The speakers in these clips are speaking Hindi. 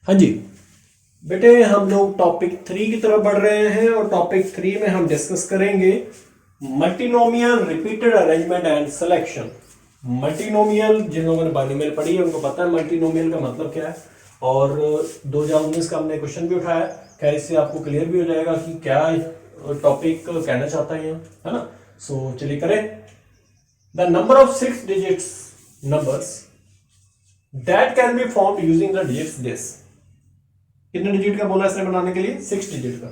हाँ जी बेटे, हम लोग टॉपिक 3 की तरफ बढ़ रहे हैं और टॉपिक 3 में हम डिस्कस करेंगे multinomial repeated arrangement and selection. Multinomial, जिन लोगों ने बाइनोमियल पढ़ी है उनको पता है मल्टीनोमियल का मतलब क्या है, और 2019 का हमने क्वेश्चन भी उठाया। खैर इससे आपको क्लियर भी हो जाएगा कि क्या टॉपिक कहना चाहता है यहाँ, है ना। सो चलिए करें। The number of 6 digits numbers that can be formed using the digits this. कितने डिजिट का बोला इसने बनाने के लिए? 6 डिजिट का,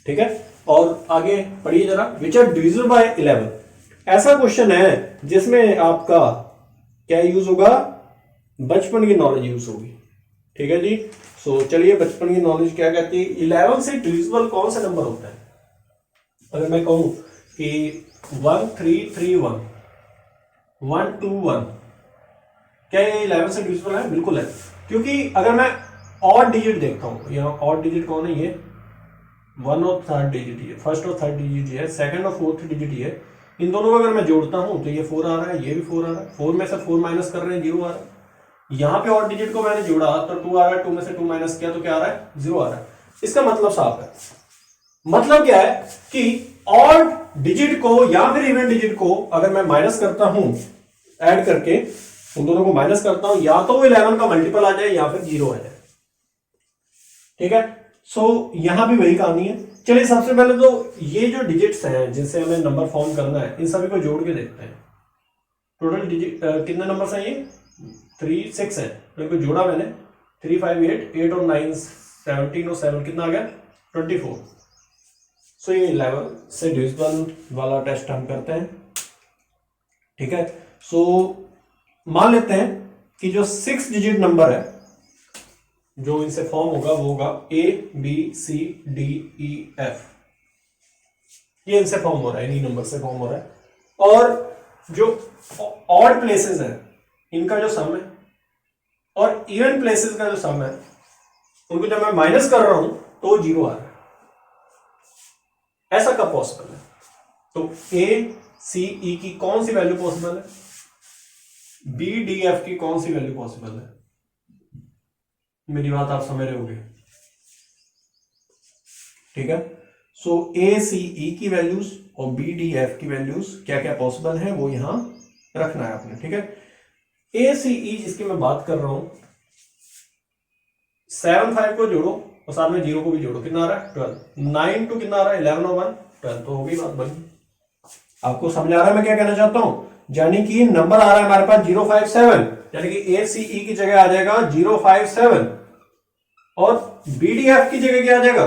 ठीक है। और आगे पढ़िए जरा, विच आर डिविजिबल बाय 11। ऐसा क्वेश्चन है जिसमें आपका क्या यूज होगा? बचपन की नॉलेज यूज होगी, ठीक है जी। सो चलिए, बचपन की नॉलेज क्या कहती है? 11 से डिविजिबल कौन सा नंबर होता है? अगर मैं कहूं कि 1331 121, क्या ये 11 से डिविजिबल है? बिल्कुल है, क्योंकि अगर मैं ऑड डिजिट देखता हूं, यहाँ ऑड डिजिट कौन है? ये 1 और 3rd डिजिट है, फर्स्ट और 3rd डिजिट है, 2nd और 4th डिजिट है। इन दोनों को अगर मैं जोड़ता हूं तो ये 4 आ रहा है, ये भी 4 आ रहा है। 4 में से 4 माइनस कर रहे हैं, 0 आ रहा है। यहाँ पे ऑड डिजिट को मैंने जोड़ा तो 2 आ रहा है, 2 में से 2 माइनस किया तो क्या आ रहा है? 0 आ रहा है। इसका मतलब साफ है। मतलब क्या है कि ऑड डिजिट को या फिर इवन डिजिट को अगर मैं माइनस करता हूं, ऐड करके उन दोनों को माइनस करता हूं, या तो 11 का मल्टीपल आ जाए या फिर 0 आ जाए, ठीक है। सो यहां भी वही कहानी है। चलिए सबसे पहले तो ये जो डिजिट्स हैं जिनसे हमें नंबर फॉर्म करना है, इन सभी को जोड़ के देखते हैं। टोटल डिजिट कितने नंबर हैं? ये 3 6 है, तो इनको जोड़ा मैंने। 3 5 8 और 9 17 और 7 कितना आ गया? 24। सो ये 11 से डिविजिबल वाला टेस्ट हम करते हैं, ठीक है। सो मान लेते हैं कि जो 6 डिजिट नंबर है जो इनसे फॉर्म होगा वो होगा ABCDEF। ये इनसे फॉर्म हो रहा है, इन्हीं नंबर से फॉर्म हो रहा है। और जो ऑड प्लेसेस है इनका जो सम है और इवन प्लेसेस का जो सम है, उनको जब मैं माइनस कर रहा हूं तो 0 आ रहा है। ऐसा कब पॉसिबल है? तो ACE की कौन सी वैल्यू पॉसिबल है? BDF की कौन सी वैल्यू पॉसिबल है? मेरी बात आप समझ रहे होंगे, ठीक है। सो ACE की वैल्यूज और BDF की वैल्यूज क्या क्या पॉसिबल है वो यहां रखना है आपने, ठीक है। ACE जिसकी मैं बात कर रहा हूं, 7 5 को जोड़ो और साथ में 0 को भी जोड़ो, कितना आ रहा है? 12। 9 2 कितना आ रहा है? 11 और 1 12। तो होगी बात बनी। आपको समझ आ रहा है मैं क्या कहना चाहता हूं? यानी कि नंबर आ रहा है हमारे पास 057, यानी कि ACE की जगह आ जाएगा 057 और BDF की जगह क्या आ जाएगा?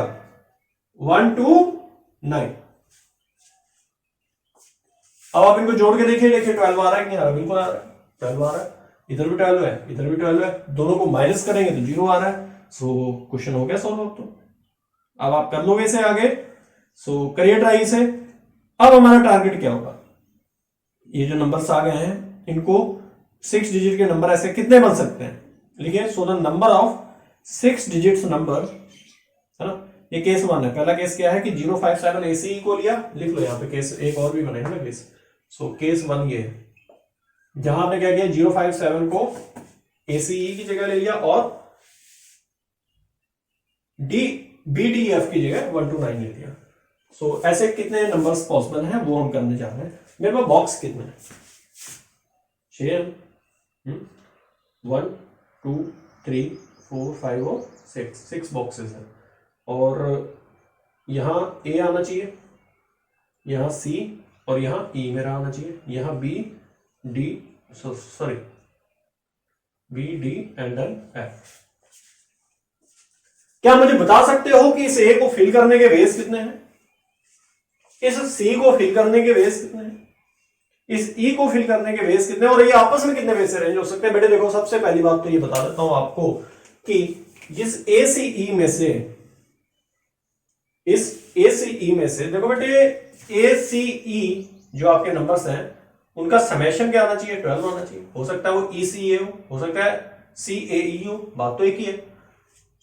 129। अब आप इनको जोड़ के देखिए, 12 आ रहा है कि नहीं आ रहा? बिल्कुल आ रहा है, 12 आ रहा है। इधर भी 12 है, इधर भी 12 है। दोनों को माइनस करेंगे तो 0 आ रहा है। सो क्वेश्चन हो गया सॉल्व। अब तो अब आप कर लोगे इसे आगे। सो करिए ट्राई इसे। अब हमारा टारगेट क्या होगा? ये जो नंबर्स आ गए हैं इनको 6 डिजिट के नंबर ऐसे कितने बन सकते हैं? लिखिए, so the number of 6 digits number, है ना। ये केस 1 है। पहला केस क्या है कि 057 ACE को लिया, लिख लो यहाँ पे। केस एक और भी बनेगा ना केस। सो केस 1 ये है जहां आपने क्या किया, 057 को ACE की जगह ले लिया और BDF की जगह 129 ले लिया। सो ऐसे कितने नंबर्स पॉसिबल हैं वो हम करने जा रहे हैं। मेरे पास बॉक्स कितने हैं? 6 1 2 3 4 5 और 6 बॉक्सेस हैं। और यहां A आना चाहिए, यहां C और यहां E मेरा आना चाहिए, यहां B D and then F। क्या मुझे बता सकते हो कि इस A को फिल करने के वेज कितने हैं? इस C को फिल करने के वेज कितने हैं? इस E को फिल करने के वेज कितने हैं? और ये आपस में कितने वेज से रेंज हो सकते हैं? बेटे देखो, सबसे पहली बात तो ये बता देता हूं आपको कि जिस ACE में से, इस ACE में से देखो बेटे, ACE जो आपके नंबर्स हैं उनका समेशन क्या आना चाहिए? 12 आना चाहिए। हो सकता है वो ECA हो सकता है CAE हो, बात तो एक ही है।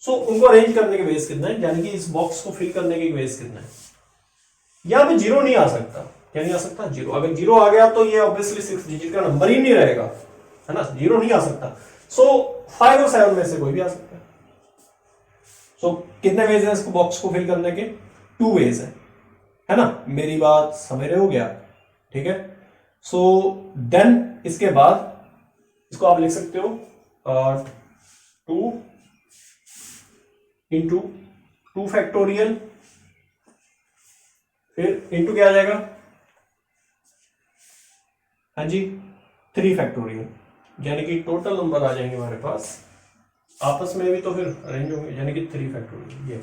सो उनको अरेंज करने के वेज कितना है, यानी कि इस बॉक्स को फिल करने के वेज कितना है? यहां पे 0 नहीं आ सकता। क्या नहीं आ सकता? 0। अगर 0 आ गया तो ये ऑब्वियसली 6 डिजिट का नंबर ही नहीं रहेगा, है ना। 0 नहीं आ सकता। सो 5 और 7 में से कोई भी आ सकता है। सो कितने वेज है इसको बॉक्स को फिल करने के? 2 वेज है ना? मेरी बात समझ रहे हो गया? ठीक है। सो देन इसके बाद इसको आप लिख सकते हो 2 इंटू 2 फैक्टोरियल, फिर इंटू क्या आ जाएगा? हाँ जी 3 फैक्टोरियल, यानी कि टोटल नंबर आ जाएंगे हमारे पास, आपस में भी तो फिर अरेंज होंगे, यानी कि 3 फैक्टोरियल। ये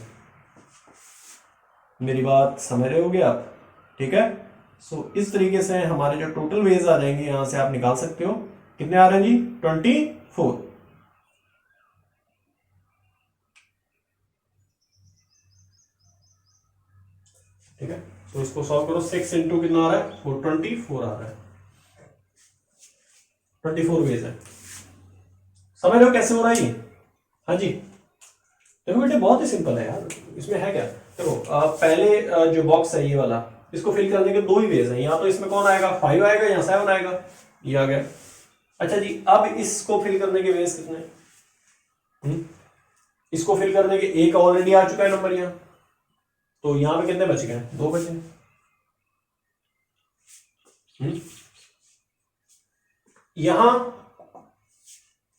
मेरी बात समझ रहे होगे आप? ठीक है। सो इस तरीके से हमारे जो टोटल वेज आ जाएंगे यहां से आप निकाल सकते हो। कितने आ रहे हैं जी? 24। ठीक है। तो इसको सॉल्व करो, 6 इंटू कितना आ रहा है? 424 आ रहा है। 24 वेज है। समझ रहे हो कैसे हो रहा है ये? हाँ जी देखो बेटे बहुत ही सिंपल है यार, इसमें है क्या? देखो पहले जो बॉक्स है ये वाला, इसको फिल करने के 2 ही वेज हैं। यहाँ तो इसमें कौन आएगा? 5 आएगा, यहाँ 7 आएगा, ये आ गया। अच्छा जी अब इसको फिल करने के वेज कितने? इसको फिल करने के एक ऑलरेडी आ चुका है नंबर यहाँ, तो यहाँ पे कितने बच गए? 2 बचे। यहां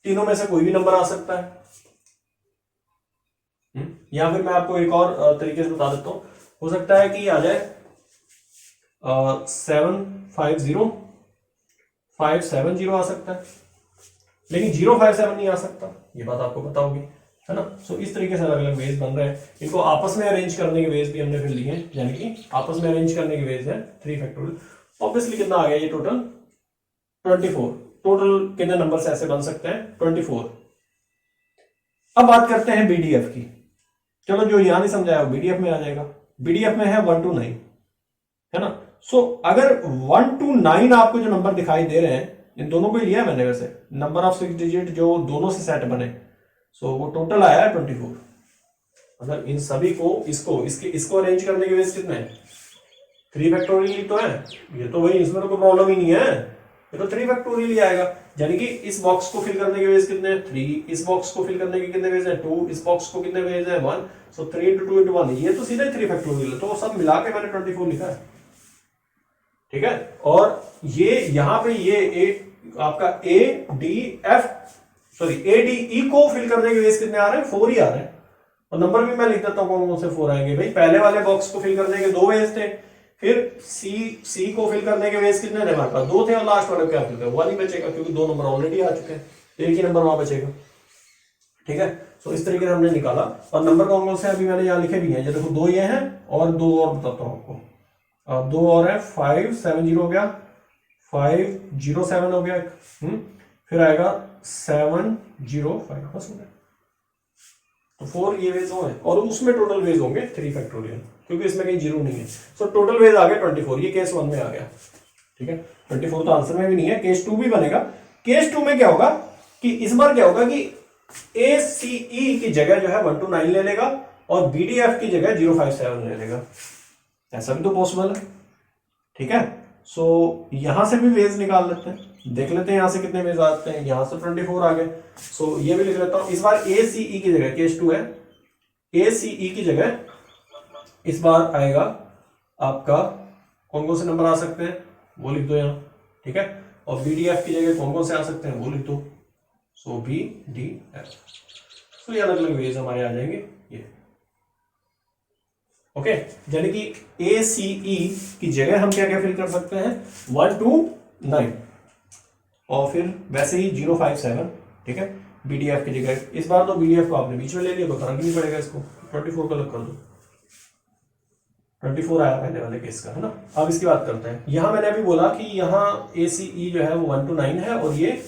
तीनों में से कोई भी नंबर आ सकता है। या फिर मैं आपको एक और तरीके से बता देता हूं, हो सकता है कि आ जाए 750 आ सकता है, लेकिन 057 नहीं आ सकता, ये बात आपको पता होगी, है ना? सो इस तरीके से अलग अलग वेज बन रहे हैं। इनको आपस में अरेंज करने के वेज भी हमने फिर लिए हैं, यानी कि आपस में अरेंज करने के वेज है 3 फैक्टोरियल। ऑब्वियसली कितना आ गया ये? टोटल 24। टोटल कितने नंबर ऐसे बन सकते हैं? 24। अब बात करते हैं बीडीएफ की। चलो जो यहां नहीं समझाया वो बीडीएफ में आ जाएगा। बीडीएफ में है 1 to 9, है ना? सो अगर 1 to 9 आपको जो नंबर दिखाई दे रहे हैं, इन दोनों को लिया है मैंने वैसे, नंबर ऑफ 6 डिजिट जो दोनों से सेट बने, सो वो टोटल आया है 24। मतलब इन सभी को इसको अरेंज करने के वेज कितने हैं? 3 फैक्टोरियल तो है, ये तो वही, इसमें तो कोई प्रॉब्लम ही नहीं है, ये तो 3 फैक्टोरियल ही आएगा। यानी कि इस बॉक्स को फिल करने के वेज कितने हैं? 3। इस बॉक्स को फिल करने के कितने वेज हैं? 2। इस बॉक्स को कितने वेज हैं? 1। सो 3 into 2 into 1, ये तो सीधा 3 फैक्टोरियल है, तो सब मिला के मैंने 24 लिखा है। ठीक है। और ये यहां पे ये आपका ए डी ई को फिल करने के वेज कितने आ रहे हैं? 4 ही आ रहे हैं। और नंबर भी मैं लिख देता हूं कौन कौन से 4 आएंगे भाई। पहले वाले बॉक्स को फिल करने के 2 वेज थे, फिर सी को फिल करने के वेज कितने थे हमारे पास? 2 थे, और लास्ट वाले क्या फिल कर 1 ही बचेगा, क्योंकि 2 नंबर ऑलरेडी आ चुके हैं, एक ही नंबर वहां बचेगा। ठीक है। सो इस तरीके से हमने निकाला। और नंबर कौन कौन से अभी मैंने यहाँ लिखे भी हैं, देखो 2 ये हैं और 2 और बताता हूं आपको। 2 और है, 570 हो गया, 507 हो गया, फिर आएगा 705, बस हो गया। तो 4 ये वेज होंगे, और उसमें टोटल वेज होंगे 3 फैक्टोरियल, क्योंकि इसमें कहीं 0 नहीं है। सो टोटल वेज आ गया 24, ये केस 1 में आ गया। ठीक है। 24 तो आंसर में भी नहीं है, केस 2 भी बनेगा। केस 2 में क्या होगा कि इस बार क्या होगा कि ACE की जगह जो है 1 to 9 ले लेगा, और BDF की जगह 057 ले लेगा। ऐसा भी तो पॉसिबल है। ठीक है। सो यहां से भी वेज निकाल लेते हैं, देख लेते हैं यहां से कितने वेज आते हैं। यहां से 24 आ गए। सो ये भी लिख लेता हूं। इस बार ACE की जगह, केस 2 है, ACE की जगह इस बार आएगा आपका कौन कौन से नंबर आ सकते हैं वो लिख दो यहां। ठीक है। और BDF की जगह कौन कौन से आ सकते हैं वो लिख दो। सो BDF, सो ये अलग अलग वेज हमारे आ जाएंगे ये। ओके। यानी कि ACE की जगह हम क्या क्या फिल कर सकते हैं? 1 to 9, और फिर वैसे ही 057। ठीक है। BDF की जगह इस बार तो BDF को आपने बीच में ले लिया, तो फर्क नहीं पड़ेगा, इसको 24 का अलग कर दो। 24 आया पहले वाले केस का, है ना? अब इसकी बात करते हैं। यहां मैंने अभी बोला कि यहां ACE जो है वो 1 to 9 है, और ये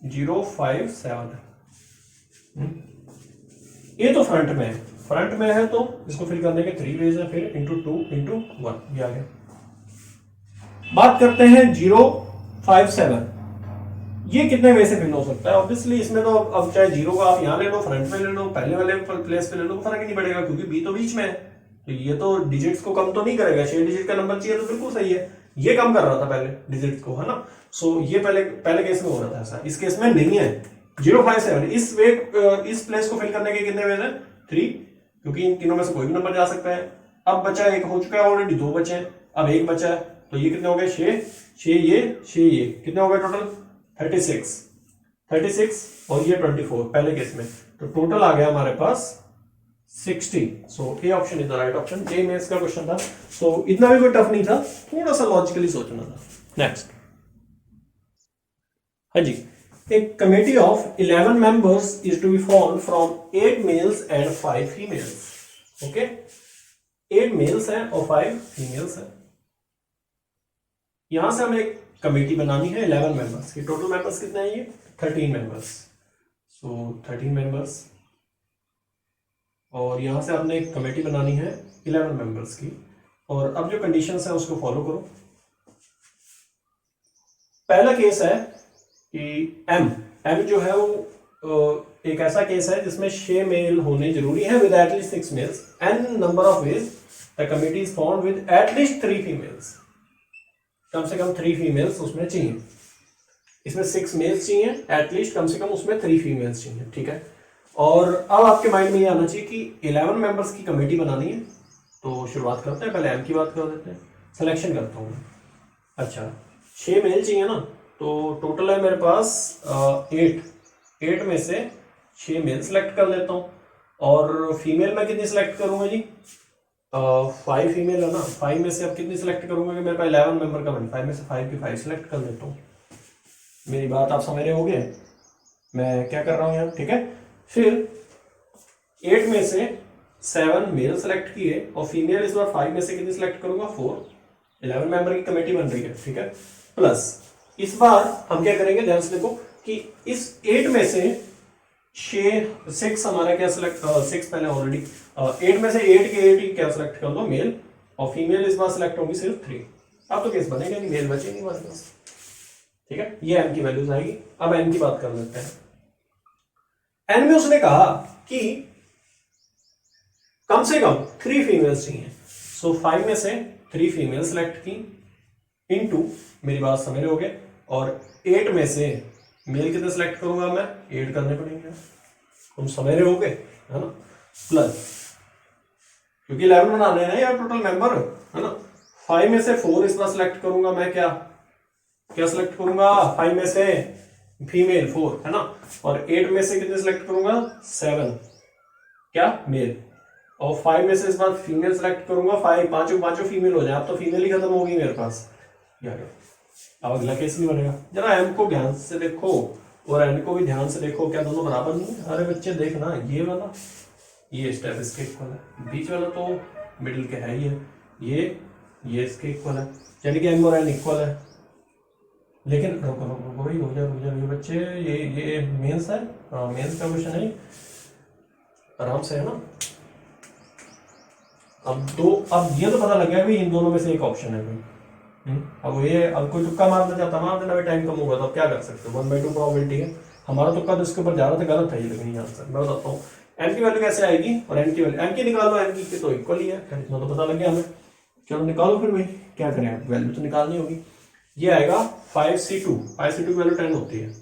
057 है। ये तो फ्रंट में है, फ्रंट में है तो इसको फिल करने के 3 वेज है, फिर इंटू 2 इंटू 1 ये आ गया। बात करते हैं 057, ये कितने वे से फिल हो सकता है? ऑब्वियसली इसमें तो अब चाहे 0 का आप यहां ले लो, फ्रंट में ले लो, पहले वाले प्लेस पे ले लो, फर्क ही नहीं पड़ेगा, क्योंकि बी तो बीच में है, तो ये तो डिजिट्स को कम तो नहीं करेगा। 6 डिजिट का नंबर चाहिए तो बिल्कुल सही है, ये कम कर रहा था पहले डिजिट को, है ना? सो ये पहले केस में हो रहा था ऐसा, इस केस में नहीं है। 057 इस प्लेस को फिल करने के कितने वेज है? 3। क्योंकि इन तीनों में से कोई भी नंबर जा सकता है। अब बचा एक हो चुका है ऑलरेडी, दो बचे हैं, अब एक बचा है, तो ये कितने हो गए, 6 6 ये कितने हो गए टोटल 36 और ये 24 पहले केस में, तो टोटल आ गया हमारे पास 60। So A option is the right option. J mains का क्वेश्चन था, सो इतना भी कोई टफ नहीं था, थोड़ा सा लॉजिकली सोचना था। नेक्स्ट, हाँ जी, एक committee of 11 members is to be form from 8 males and 5 females. Okay, 8 males हैं और 5 फीमेल्स हैं। यहां से हमें एक कमेटी बनानी है 11 मेंबर्स की। टोटल मेंबर्स कितने हैं, ये 13 मेंबर्स, सो 13 मेंबर्स, और यहां से आपने एक कमेटी बनानी है 11 मेंबर्स की। और अब जो कंडीशंस है उसको फॉलो करो। पहला केस है कि एम जो है वो एक ऐसा केस है जिसमें 6 मेल होने जरूरी है with at least 6 males, an number of ways the committee is formed with at least 3 females. कम से कम 3 फीमेल्स उसमें चाहिए, इसमें 6 मेल्स चाहिए, एटलीस्ट कम से कम उसमें 3 फीमेल्स चाहिए, ठीक है। और अब आपके माइंड में ये आना चाहिए कि 11 मेंबर्स की कमेटी बनानी है, तो शुरुआत करते हैं, पहले एम की बात कर देते हैं, सिलेक्शन करता हूँ। अच्छा, 6 मेल चाहिए ना, तो टोटल है मेरे पास 8 में से 6 मेल सेलेक्ट कर लेता हूँ, और फीमेल में कितनी सेलेक्ट करूंगा जी, 5 फीमेल है ना, 5 में से अब कितनी सेलेक्ट करूंगा कि मेरे पास 11 मेंबर का बन, 5 में से 5 की 5 सेलेक्ट कर लेता हूँ। मेरी बात आप समझ रहे होगे मैं क्या कर रहा हूँ यहाँ, ठीक है। फिर 8 में से 7 मेल सेलेक्ट किए, और फीमेल इस बार 5 में से कितनी सेलेक्ट करूंगा, 4, 11 मेंबर की कमेटी बन रही है, ठीक है। प्लस इस बार हम क्या करेंगे, ध्यान से देखो कि इस 8 में से 6 हमारा क्या सिलेक्ट, 6 पहले ऑलरेडी, 8 में से 8 के 8 ही क्या सिलेक्ट कर दो मेल, और फीमेल इस बार सिलेक्ट होगी सिर्फ 3। अब तो केस बनेगा नहीं, मेल बचेंगे हमारे पास, ठीक है। ये एन की वैल्यूज आएगी। अब एन की बात कर लेते हैं। एन में उसने कहा कि कम से कम 3 फीमेल्स चाहिए, सो 5 में से 3 फीमेल सेलेक्ट की, इनटू, मेरी बात समझ रहे होगे, और 8 में से मेल कितने सेलेक्ट करूंगा मैं, 8 करने पड़ेंगे, तुम समझ रहे होगे, है ना, प्लस क्योंकि 11 बनाने हैं यार टोटल मेंबर, है ना। 5 में से 4 इस बार सेलेक्ट करूंगा मैं, क्या सेलेक्ट करूंगा, 5 में से फीमेल 4, है ना, और 8 में से कितने सेलेक्ट करूंगा, 7 क्या मेल, और 5 में से इस बार फीमेल सेलेक्ट करूंगा, 5 पांचों फीमेल हो जाए। अब तो फीमेल ही खत्म होगी मेरे पास, अब अगला केस नहीं बनेगा। जरा एम को ध्यान से देखो और एन को भी ध्यान से देखो, क्या दोनों बराबर नहीं है? अरे बच्चे देखना, ये वाला ये स्टेप इसके इक्वल है, बीच वाला तो मिडिल के है ही है, ये इसके इक्वल है, यानी कि एम और एन इक्वल है। लेकिन रुको भाई, हो जाए बच्चे, ये मेंस है, मेंस का क्वेश्चन है, आराम से, है ना। अब ये तो पता लग गया कि इन दोनों में से एक ऑप्शन है भाई। अब कोई तुक्का मारना चाहता, मार देना, टाइम कम होगा तो अब क्या कर सकते हो, 1/2 प्रोबेबिलिटी है। हमारा तुक्का तो इसके ऊपर जा रहा था, गलत है ये, लेकिन ये आंसर मैं बताता हूँ। एन की वैल्यू कैसे आएगी, और एन की वैल्यू, एन की निकालो, एन की तो इक्वल ही है, इतना तो पता लग गया हमें। चलो निकालो फिर भाई, क्या करें, वैल्यू तो निकालनी होगी। ये आएगा 5c2 की वैल्यू 10 होती है,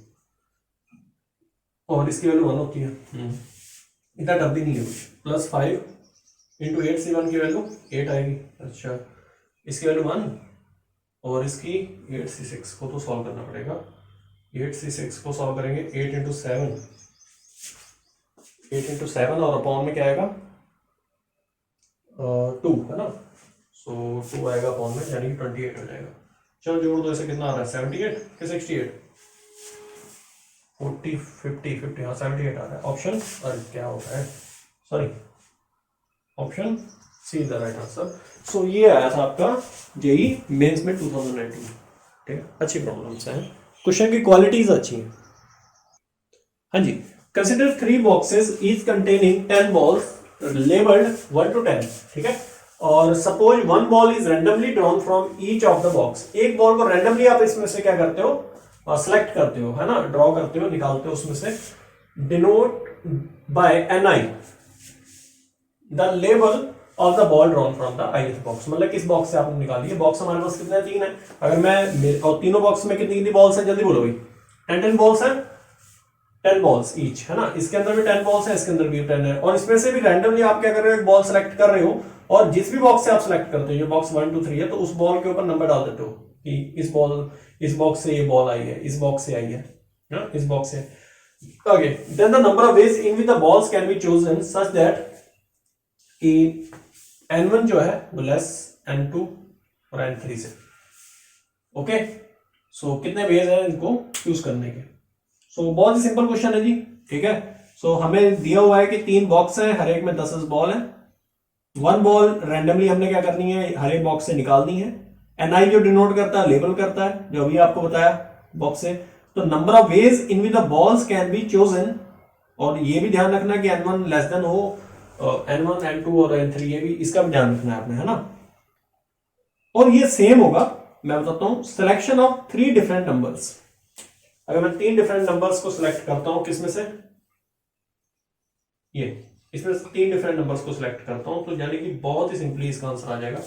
और इसकी वैल्यू 1 होती है, इतना टफ भी नहीं है कुछ। प्लस 5 इंटू 8c1 की वैल्यू 8 आएगी। अच्छा, इसकी वैल्यू 1, और इसकी 8c6 को तो सॉल्व करना पड़ेगा। 8c6 को सॉल्व करेंगे, 8 इंटू 7 और अपॉन में क्या आएगा, 2, है ना, सो 2 आएगा अपॉन में, यानी कि 28 हो जाएगा। चलो जोड़ दो, इसे कितना आ रहा है, 78 कि 68, 40 50 हाँ 78 आ रहा है। ऑप्शन, अरे क्या हो रहा है, sorry, option C is the right answer. So ये आया था आपका जेई मेंस में 2019, ठीक है। अच्छी प्रॉब्लम्स हैं, क्वेश्चन की क्वालिटीज अच्छी हैं। हाँ जी, consider 3 boxes each containing 10 balls labelled 1 to 10, ठीक है। और suppose 1 ball is randomly drawn from each of the box, एक बॉल को रैंडमली आप इसमें से क्या करते हो, सेलेक्ट करते हो, है ना, ड्रॉ करते हो, निकालते हो उसमें से। Denote by NI the label of the ball drawn from the ith box, मतलब किस बॉक्स से आपने निकाली है। बॉक्स हमारे पास कितने, 3 है। अगर मैं, और तीनों बॉक्स में कितनी बॉल्स है, जल्दी बोलो भाई, 10 बॉल्स है, 10 बॉल्स ईच, है ना। इसके अंदर भी 10 बॉल्स है, इसके अंदर भी 10 है, और इसमें से भी रैंडमली आप क्या कर रहे हो, एक बॉल सेलेक्ट कर रहे हो, और जिस भी बॉक्स से आप सेलेक्ट करते हो, ये बॉक्स 1 2 3 है, तो उस बॉल के ऊपर नंबर डाल देते हो कि इस बॉक्स से ये बॉल आई है, इस बॉक्स से आई है ना, इस बॉक्स से। Okay, then the number of ways in which the balls can be chosen such that कि n1 जो है वो लेस n2 और n3 से। ओके, सो कितने वेज हैं इनको चूज करने के। सो बहुत ही सिंपल क्वेश्चन है जी, ठीक है। सो हमें दिया हुआ है कि 3 बॉक्स है, हर एक में 10 बॉल है। 1 बॉल रैंडमली हमने क्या करनी है, हर एक बॉक्स से निकालनी है। ni जो डिनोट करता है, लेबल करता है, जो अभी आपको बताया बॉक्स से। तो number of ways in which the balls can be chosen, और ये भी ध्यान रखना कि n1 लेस देन हो, n1 n2 और n3, ये भी, इसका भी ध्यान रखना है आपने, है ना। और ये सेम होगा, मैं बताता हूं, सिलेक्शन ऑफ 3 डिफरेंट नंबर्स। अगर मैं 3 डिफरेंट नंबर्स को सिलेक्ट करता हूं, किसमें से, ये, इसमें से 3 डिफरेंट नंबर्स को सिलेक्ट करता हूं, तो यानी कि बहुत ही सिंपली इसका आंसर आ जाएगा,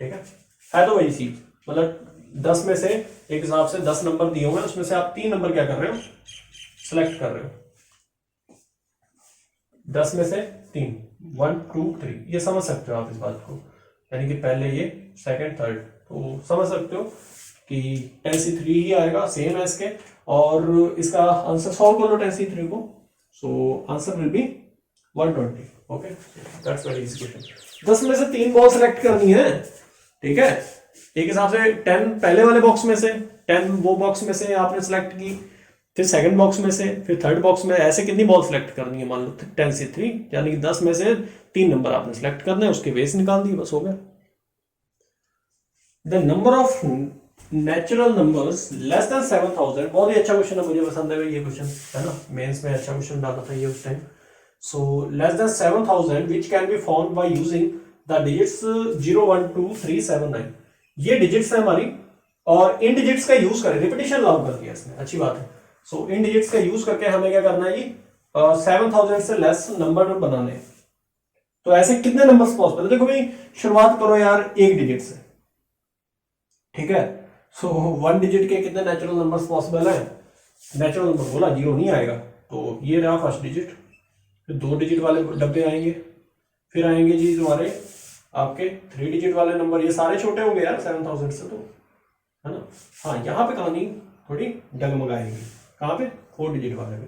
ठीक है तो वही चीज, मतलब 10 में से एक हिसाब से 10 नंबर दिए हुए हैं, उसमें से आप 3 नंबर क्या कर रहे हो, सिलेक्ट कर रहे हो। 10 में से 3, 1 2 3, ये समझ सकते हो आप इस बात को, यानी कि पहले ये, सेकंड थर्ड, तो समझ सकते हो कि 10C3 ही आएगा, सेम है इसके, और इसका आंसर सॉल्व कर लो 10C3 को, so answer will be 120। Okay, that's very easy question. 10 में से 3 बॉल सेलेक्ट करनी है, ठीक है। एक हिसाब से 10 पहले वाले बॉक्स में से, 10 वो बॉक्स में से आपने सेलेक्ट की, फिर सेकंड बॉक्स में से, फिर थर्ड बॉक्स में, ऐसे कितनी बॉल सेलेक्ट करनी है, मान लो 10C3, यानी कि 10 में से 3 नंबर आपने सेलेक्ट करने हैं, उसके वेज निकाल दिए, बस हो गया। The number of natural numbers less than 7000, बहुत ही अच्छा क्वेश्चन है, मुझे पसंद है ये क्वेश्चन, है ना। मेंस में अच्छा क्वेश्चन डाला था ये उस time. So less than 7000 which can be found by using the digits 0 1 2 3 7 9, ये डिजिट्स है हमारी, और इन डिजिट्स का यूज करें, रिपीटिशन लागू कर दिया इसने, अच्छी बात है। सो इन डिजिट्स का यूज करके हमें क्या करना है जी, 7000 से लेस नंबर बनाने। तो ऐसे कितने नंबर्स पॉसिबल है, देखो भाई, शुरुआत करो यार एक डिजिट से, ठीक है। सो 1 डिजिट के कितने नेचुरल नंबर्स पॉसिबल है, नेचुरल नंबर बोला, 0 नहीं आएगा, तो ये रहा फर्स्ट डिजिट, फिर 2 डिजिट वाले डब्बे आएंगे, फिर आएंगे जी तुम्हारे आपके 3 डिजिट वाले नंबर, ये सारे छोटे होंगे यार 7000 से, तो है ना। हाँ, यहाँ पे कहानी थोड़ी डगमगाएगी, कहाँ पे, 4 डिजिट वाले पे,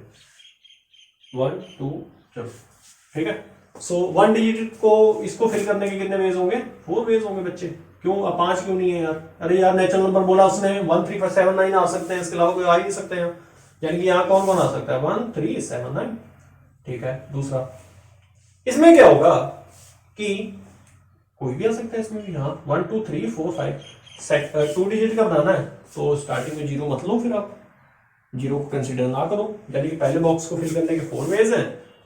1 2, चलो ठीक है। सो 1 डिजिट को, इसको फिल करने के कितने वेज होंगे, 4 वेज होंगे बच्चे, क्यों, अब 5 क्यों नहीं है यार, अरे यार नेचुरल नंबर बोला उसने, 1 3 5 7 9 आ सकते हैं, इसके अलावा कोई आ ही नहीं सकते हैं, यानी कि यहाँ कौन कौन आ सकता है, 1 3 7 9, ठीक है। दूसरा, इसमें क्या होगा कि कोई भी आ सकता है इसमें भी, हाँ 1 2 3 4 5 2 डिजिट का बनाना है, तो स्टार्टिंग में 0 मत लो, फिर आप 0 को कंसिडर ना करो, यानी कि पहले बॉक्स को फिल करने के 4 वेज हैं,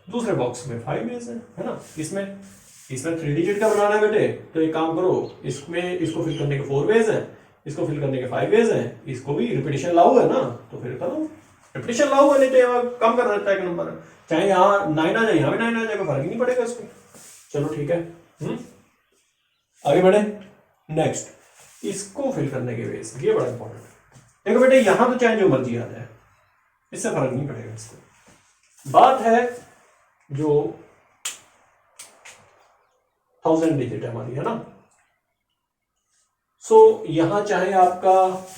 दूसरे बॉक्स में 5 वेज है ना। इसमें 3 डिजिट का बनाना है बेटे, तो एक काम करो, इसमें इसको फिल करने के 4 वेज हैं, इसको फिल करने के 5 वेज हैं, इसको भी रिपीटिशन लाओ है ना, तो फिर करो, रिपीटिशन लाओ है, नहीं तो यहाँ कम कर देता है एक नंबर, चाहे यहाँ 9 आ जाए, यहाँ भी 9 आ जाएगा, फर्क ही नहीं पड़ेगा इसको। चलो ठीक है, आगे बढ़े। नेक्स्ट, इसको फिल करने के वेज, ये बड़ा इंपॉर्टेंट है। देखो बेटे, यहां तो चाहे जो मर्जी आ जाए, इससे फर्क नहीं पड़ेगा इसको। बात है जो 1000 डिजिट है हमारी, है ना। सो यहां चाहे आपका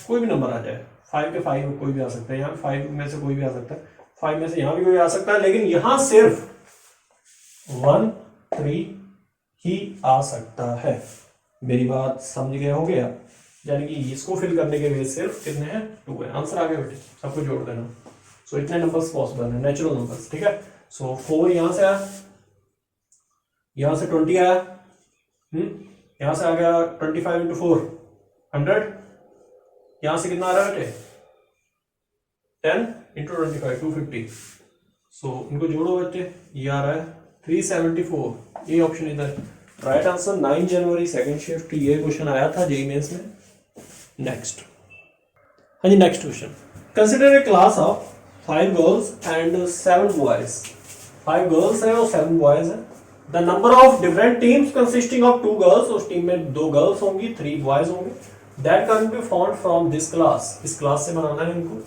कोई भी नंबर आ जाए, 5 के 5 कोई भी आ सकता है, यहाँ 5 में से कोई भी आ सकता है, 5 में से यहां भी कोई आ सकता है, लेकिन यहां सिर्फ 1 3 ही आ सकता है। मेरी बात समझ गए होंगे आप, यानी कि इसको फिल करने के वेज सिर्फ कितने हैं, 2 है। आंसर आ गया बेटे, सबको जोड़ देना। सो इतने नंबर्स पॉसिबल है, नेचुरल नंबर्स, ठीक है। सो 4 यहां से आया, यहां से 20 आया, यहां से आ गया 25 इंटू 4 100, यहां से कितना आ रहा है बेटे, 10 इंटू 25 250। सो इनको जोड़ो बच्चे, ये आ रहा है 374, ये ऑप्शन इधर राइट आंसर। 9 जनवरी सेकंड शिफ्ट, ये क्वेश्चन आया था जेईई मेंस में। नेक्स्ट, हाँ जी, next question, consider a class of 5 girls and 7 boys. 5 girls है और 7 बॉयज है। The number of different teams consisting of 2 girls, उस टीम में 2 गर्ल्स होंगी, 3 बॉयज होंगे, that can be found from this class, इस क्लास से बनाना है इनको।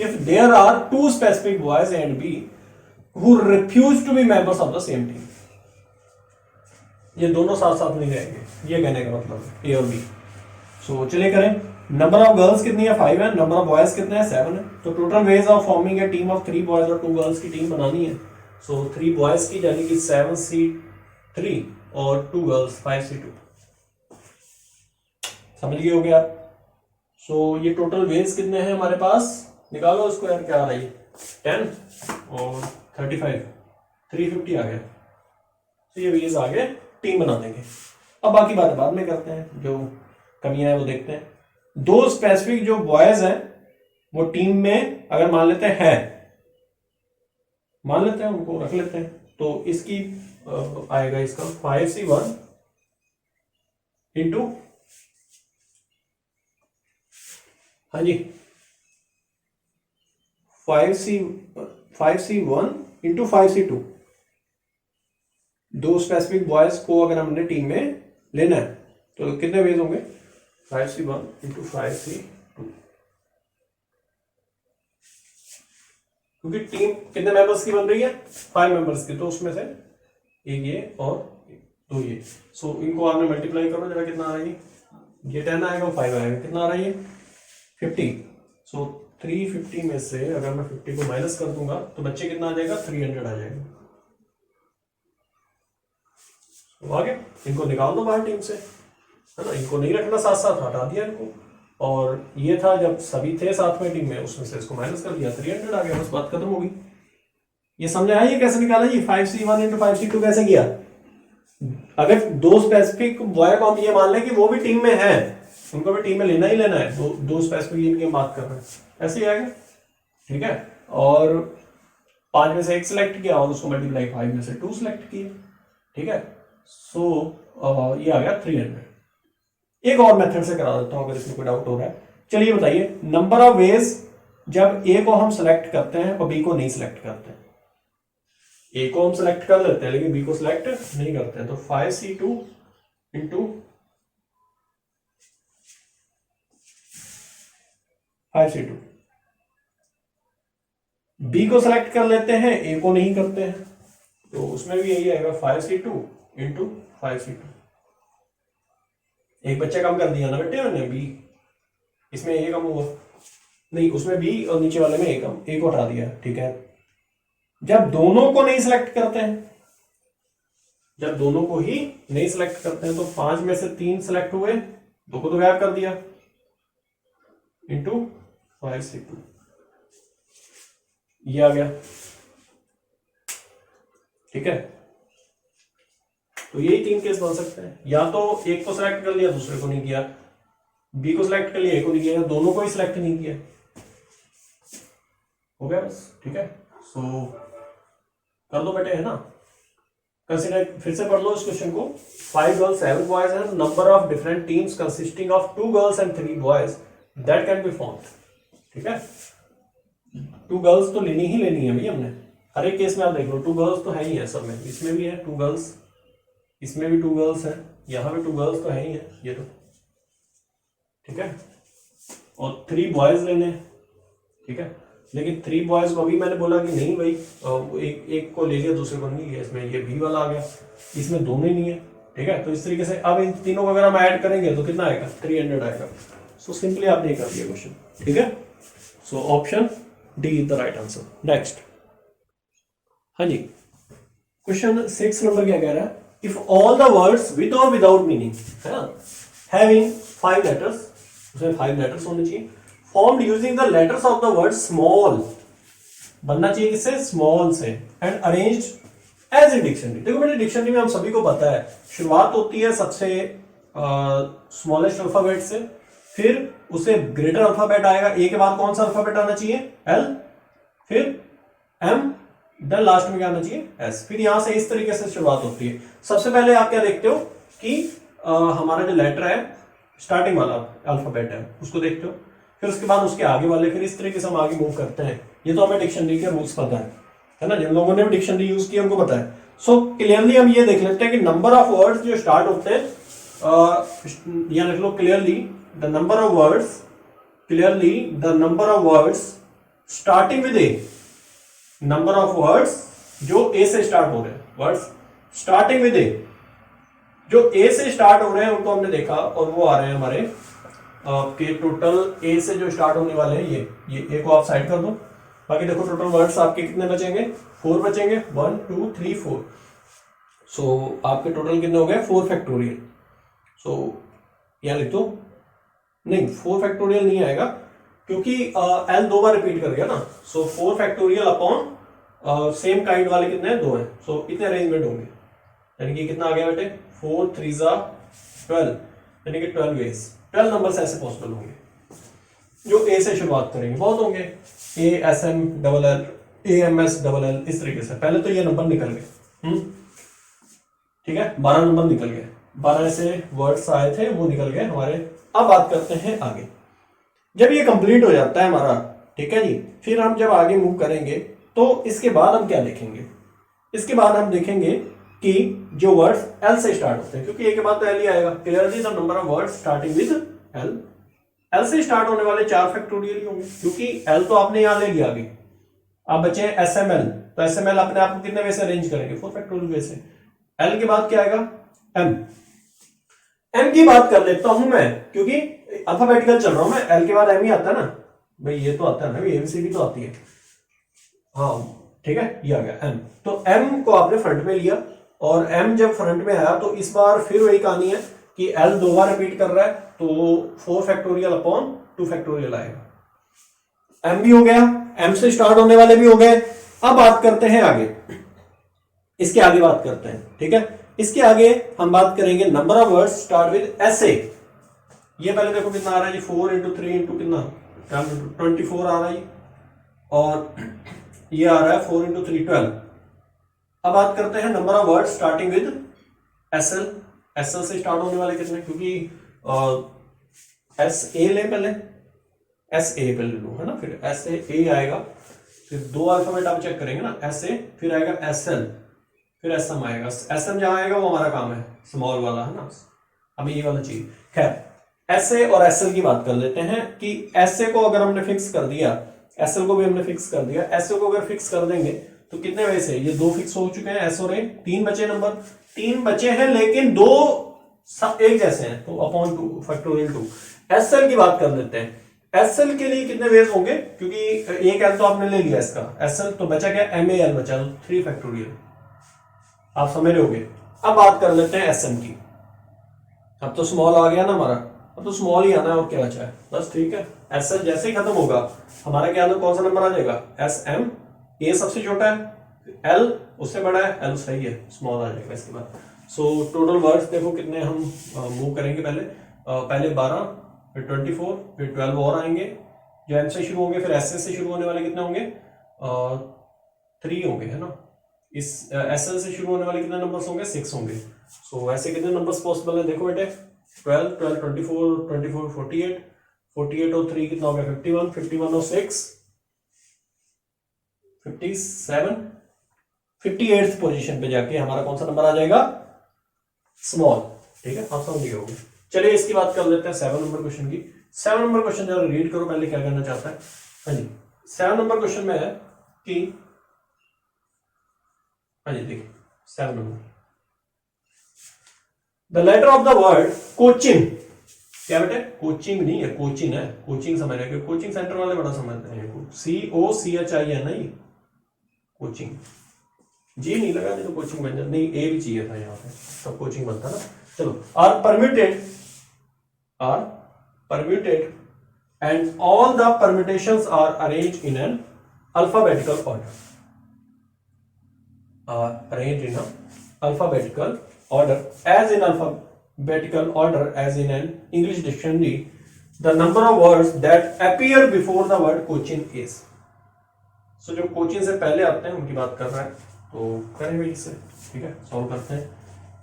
if there are two specific boys A and B who refuse to be members of the same team. ये दोनों साथ साथ नहीं रहेंगे, ये कहने का मतलब ए और बी. सो चलिए करें. नंबर ऑफ गर्ल्स कितनी है 5 है, नंबर ऑफ बॉयज कितने हैं 7 है. तो total ways of forming a team of 3 boys और 2 गर्ल्स की टीम बनानी है. सो 3 बॉयज की यानी कि 7C3 और 2 गर्ल्स 5C2. समझ गए हो गया. सो ये टोटल वेज कितने हैं हमारे पास, निकालो उसको यार. क्या आ रही है 10 और 35, 350 आ गया. तो ये वेज आ गए, टीम बना देंगे. अब बाकी बातें बाद में करते हैं, जो कमियां हैं वो देखते हैं. 2 स्पेसिफिक जो बॉयज हैं वो टीम में अगर मान लेते हैं, मान लेते हैं उनको रख लेते हैं, तो इसकी आएगा इसका 5C1 इंटू, हाँ जी 5C1 into 5C2. 2 specific boys को अगर हमने टीम में लेना है तो कितने वेज होंगे 5C1 इंटू 5C2. क्योंकि टीम कितने मेंबर्स की बन रही है 5 मेंबर्स की, तो उसमें से एक ये और 2 ये. सो इनको आपने मल्टीप्लाई करो जरा, कितना आ रहा है ये 10 आएगा, 5 आएगा, कितना आ रहा है ये 50. सो 350 में से अगर मैं 50 को माइनस कर दूंगा तो बच्चे कितना आ जाएगा 300 आ जाएगा. तो आगे इनको निकाल दो बाहर टीम से, है ना. इनको नहीं रखना, साथ साथ हटा दिया इनको. और ये था जब सभी थे साथ में टीम में, उसमें से इसको माइनस कर दिया, 300 आ गया, बस बात खत्म होगी. ये समझ आया ये कैसे निकाला, ये 5C1 इंटू 5C2 कैसे किया. अगर 2 स्पेसिफिक बॉय को हम ये मान लें कि वो भी टीम में है, उनको भी टीम में लेना ही लेना है, दो स्पेसिफिक इनकी हम बात कर रहे हैं, ऐसे ही आएगा. ठीक है. और 5 में से 1 सिलेक्ट किया और उसको मल्टीप्लाई 5 में से 2 सिलेक्ट किए. ठीक है. सो ये आ गया 300. एक और मेथड से करा देता हूं अगर इसमें कोई डाउट हो रहा है. चलिए बताइए, नंबर ऑफ वेज जब ए को हम सिलेक्ट करते हैं और बी को नहीं सिलेक्ट करते हैं. ए को हम सिलेक्ट कर लेते हैं लेकिन बी को सिलेक्ट नहीं करते हैं. तो 5C2 इंटू 5C2. बी को सिलेक्ट कर लेते हैं, ए को नहीं करते हैं, तो उसमें भी यही आएगा 5C2 इंटू 5C2. एक बच्चा कम कर दिया ना बेटे मैंने, बी, इसमें ए कम हुआ नहीं, उसमें बी और नीचे वाले में ए कम, ए को हटा दिया. ठीक है. जब दोनों को नहीं सिलेक्ट करते हैं, जब दोनों को ही नहीं सिलेक्ट करते हैं तो 5 में से 3 सिलेक्ट हुए, 2 को तो गायब कर दिया, इंटू 5C2. ये आ गया. ठीक है. तो यही 3 केस बन सकते हैं. या तो एक को सिलेक्ट कर लिया दूसरे को नहीं किया, बी को सिलेक्ट कर लिया एक को नहीं किया, दोनों को ही सिलेक्ट नहीं किया, हो गया बस. ठीक है. सो कर दो बेटे, है ना. कंसीडर, फिर से पढ़ लो इस क्वेश्चन को. 5 गर्ल्स 7 बॉयज हैं, number of different teams consisting of 2 girls and 3 boys that can be formed. ठीक है. 2 गर्ल्स तो लेनी ही लेनी है भाई हमने, हर एक केस में आप देख लो 2 गर्ल्स तो है ही है सब में. इसमें भी है 2 गर्ल्स, इसमें भी 2 गर्ल्स है, यहां भी 2 गर्ल्स तो है ही है, ये तो. ठीक है. और 3 बॉयज लेने. ठीक है. लेकिन 3 बॉयज को अभी मैंने बोला कि नहीं भाई, एक को ले लिया दूसरे को नहीं लिया, इसमें ये बी वाला आ गया, इसमें दोनों ही नहीं है. ठीक है. तो इस तरीके से अब इन तीनों को अगर हम ऐड करेंगे तो कितना आएगा 300 आएगा. सो सिंपली आपने कर दिया क्वेश्चन. ठीक है. So option D is the right answer. Next. हाँ जी, क्वेश्चन 6 नंबर क्या कह रहा है. If all the words with और विदाउट मीनिंग, है ना, हैविंग 5 लेटर्स, उसमें 5 लेटर्स होने चाहिए, formed using the letters of the word small, बनना चाहिए किससे, स्मॉल से, and arranged as in dictionary. देखो बेटे डिक्शनरी में हम सभी को पता है शुरुआत होती है सबसे स्मॉलेस्ट अल्फाबेट से, फिर उसे ग्रेटर अल्फाबेट आएगा, ए के बाद कौन सा अल्फाबेट आना चाहिए, एल, फिर एम, देन लास्ट में क्या आना चाहिए, एस. फिर यहां से इस तरीके से शुरुआत होती है. सबसे पहले आप क्या देखते हो कि हमारा जो लेटर है स्टार्टिंग वाला अल्फाबेट है उसको देखते हो, फिर उसके बाद उसके आगे वाले, फिर इस तरीके से हम आगे मूव करते हैं. ये तो हमें डिक्शनरी के रूल्स पता है ना, जिन लोगों ने भी डिक्शनरी यूज की उनको पता है. सो क्लियरली हम ये देख लेते हैं कि नंबर ऑफ वर्ड्स जो स्टार्ट होते हैं, यहां लिख लो clearly the number of words, clearly the number of words starting with A, number of words जो ए से स्टार्ट हो रहे हैं, वर्ड्स स्टार्टिंग विद ए, जो ए से स्टार्ट हो रहे हैं उनको हमने देखा और वो आ रहे हैं हमारे आपके टोटल ए से जो स्टार्ट होने वाले हैं ये ए को आप साइड कर दो। बाकी देखो टोटल वर्ड्स आपके कितने बचेंगे, 4 बचेंगे, 1 2 3 4। सो आपके टोटल कितने हो गए, 4 फैक्टोरियल। सो यहाँ लिख दो, नहीं 4 फैक्टोरियल नहीं आएगा क्योंकि एल 2 बार रिपीट कर गया ना। सो 4 फैक्टोरियल अपॉन सेम काइंड वाले कितने हैं, 2 हैं। सो इतने अरेंजमेंट होंगे, यानी कि कितना आ गया बेटे, 4 3 12, यानी कि 12 वेज, 12 नंबर्स ऐसे पॉसिबल होंगे जो ए से शुरुआत करेंगे। बहुत होंगे, A S M double L, A M S double L, इस तरीके से। पहले तो ये नंबर निकल गए, ठीक है, 12 नंबर निकल गए, 12 ऐसे वर्ड्स आए थे वो निकल गए हमारे। अब बात करते हैं आगे। जब ये कंप्लीट हो जाता है हमारा, ठीक है जी, फिर हम जब आगे मूव करेंगे तो इसके बाद हम क्या देखेंगे, इसके बाद हम देखेंगे कि जो वर्ड्स एल से स्टार्ट होते हैं, क्योंकि ए के बाद तो एल ही आएगा। Clearly the number of words starting with L, L से स्टार्ट होने वाले 4 फैक्टोरियल ही होंगे, क्योंकि एल तो आपने यहां ले लिया अभी। अब बचे एस एम एल, तो एस एम एल अपने आप को कितने वे से अरेंज करेंगे, 4 फैक्टोरियल वे से। एल के बाद क्या आएगा, एम। एम की बात कर लेता हूं मैं, क्योंकि अल्फाबेटिकल चल रहा हूं मैं, एल के बाद एम ही आता है ना भाई, ये तो आता है ना, एबीसीडी तो आती है, हाँ ठीक है, ये आ गया एम। तो एम को आपने फ्रंट में लिया, और एम जब फ्रंट में आया तो इस बार फिर वही कहानी है कि एल 2 बार रिपीट कर रहा है, तो 4 फैक्टोरियल अपॉन 2 फैक्टोरियल आएगा। एम भी हो गया, एम से स्टार्ट होने वाले भी हो गए। अब बात करते हैं आगे, इसके आगे बात करते हैं, ठीक है। इसके आगे हम बात करेंगे number of words start with S A. ये पहले देखो कितना आ रहा है जी, 4 इंटू 3 इंटू कितना 24 आ रहा है, और ये आ रहा है 4 इंटू 3 12। अब बात करते हैं number of words starting with S L. S L से स्टार्ट होने वाले कितने, क्योंकि एस ए ले पहले, एस ए पहले लो है ना, फिर एस ए आएगा, फिर 2 अल्फाबेट आप चेक करेंगे ना, एस ए, फिर आएगा एस एल, फिर एस एम आएगा। एस एम जहां आएगा वो हमारा काम है, स्मॉल वाला है ना, हमें ये वाला चाहिए। खैर एस ए और एस एल की बात कर लेते हैं कि एस ए को अगर हमने फिक्स कर दिया, एस एल को भी हमने फिक्स कर दिया। एस ए को अगर फिक्स कर देंगे तो कितने वैसे, ये 2 फिक्स हो चुके हैं, एस और ए, 3 बचे नंबर, 3 बचे हैं, लेकिन 2 सब एक जैसे हैं, तो अपॉन 2 फैक्टोरियल 2। एस एल की बात कर लेते हैं, एस एल के लिए कितने वेज होंगे, क्योंकि एक एल तो आपने ले लिया इसका, एस एल तो बचा क्या, एम ए एल बचा, 3 फैक्टोरियल, आप समझ रहे होगे। अब बात कर लेते हैं एस एम की। अब तो स्मॉल आ गया ना हमारा, अब तो स्मॉल ही आना है, और क्या बचा है बस, ठीक है। एस एल जैसे ही खत्म होगा हमारा क्या कौन सा नंबर आ जाएगा, एस एम। ए सबसे छोटा है, एल उससे बड़ा है, एल सही है, स्मॉल आ जाएगा इसके बाद। सो टोटल वर्ड्स देखो कितने हम मूव करेंगे, पहले 12, फिर 24, फिर 12 और आएंगे जो एम से शुरू होंगे, फिर एस से शुरू होने वाले कितने होंगे, 3 होंगे है ना। इस एस एल से शुरू होने वाले कितने नंबर्स होंगे, 6 होंगे। सो ऐसे कितने नंबर्स पॉसिबल है, देखो बेटे, 12 12 24 24 48, 48 और 3 कितना हो गया, 51, 51 और 6 57, 58th पोजीशन पे जाके हमारा कौन सा नंबर आ जाएगा, स्मॉल, ठीक है, आप समझ गए होंगे। चलिए इसकी बात कर लेते हैं 7 नंबर क्वेश्चन की। 7 नंबर क्वेश्चन जरा रीड करो पहले, क्या करना चाहता है। हाँ जी, 7 नंबर क्वेश्चन में है कि, हाँ जी देखिए 7 number, the letter of the word coaching, क्या बेटे, कोचिंग नहीं है, कोचिंग है, कोचिंग समझ रहे हैं, कोचिंग सेंटर वाले बड़ा समझते हैं, COCHI है ना, ये कोचिंग, जी नहीं लगा नहीं तो कोचिंग बन जाता, नहीं ए भी चाहिए था यहाँ पे, सब कोचिंग बनता ना। चलो, are permuted and all the permutations are arranged in an alphabetical order, arranged in alphabetical order as in alphabetical order as in an English dictionary, the number of words that appear before the word coaching is. So जो कोचिंग से पहले आते हैं उनकी बात कर रहा है, तो करेंगे इससे, ठीक है, सॉल्व करते हैं।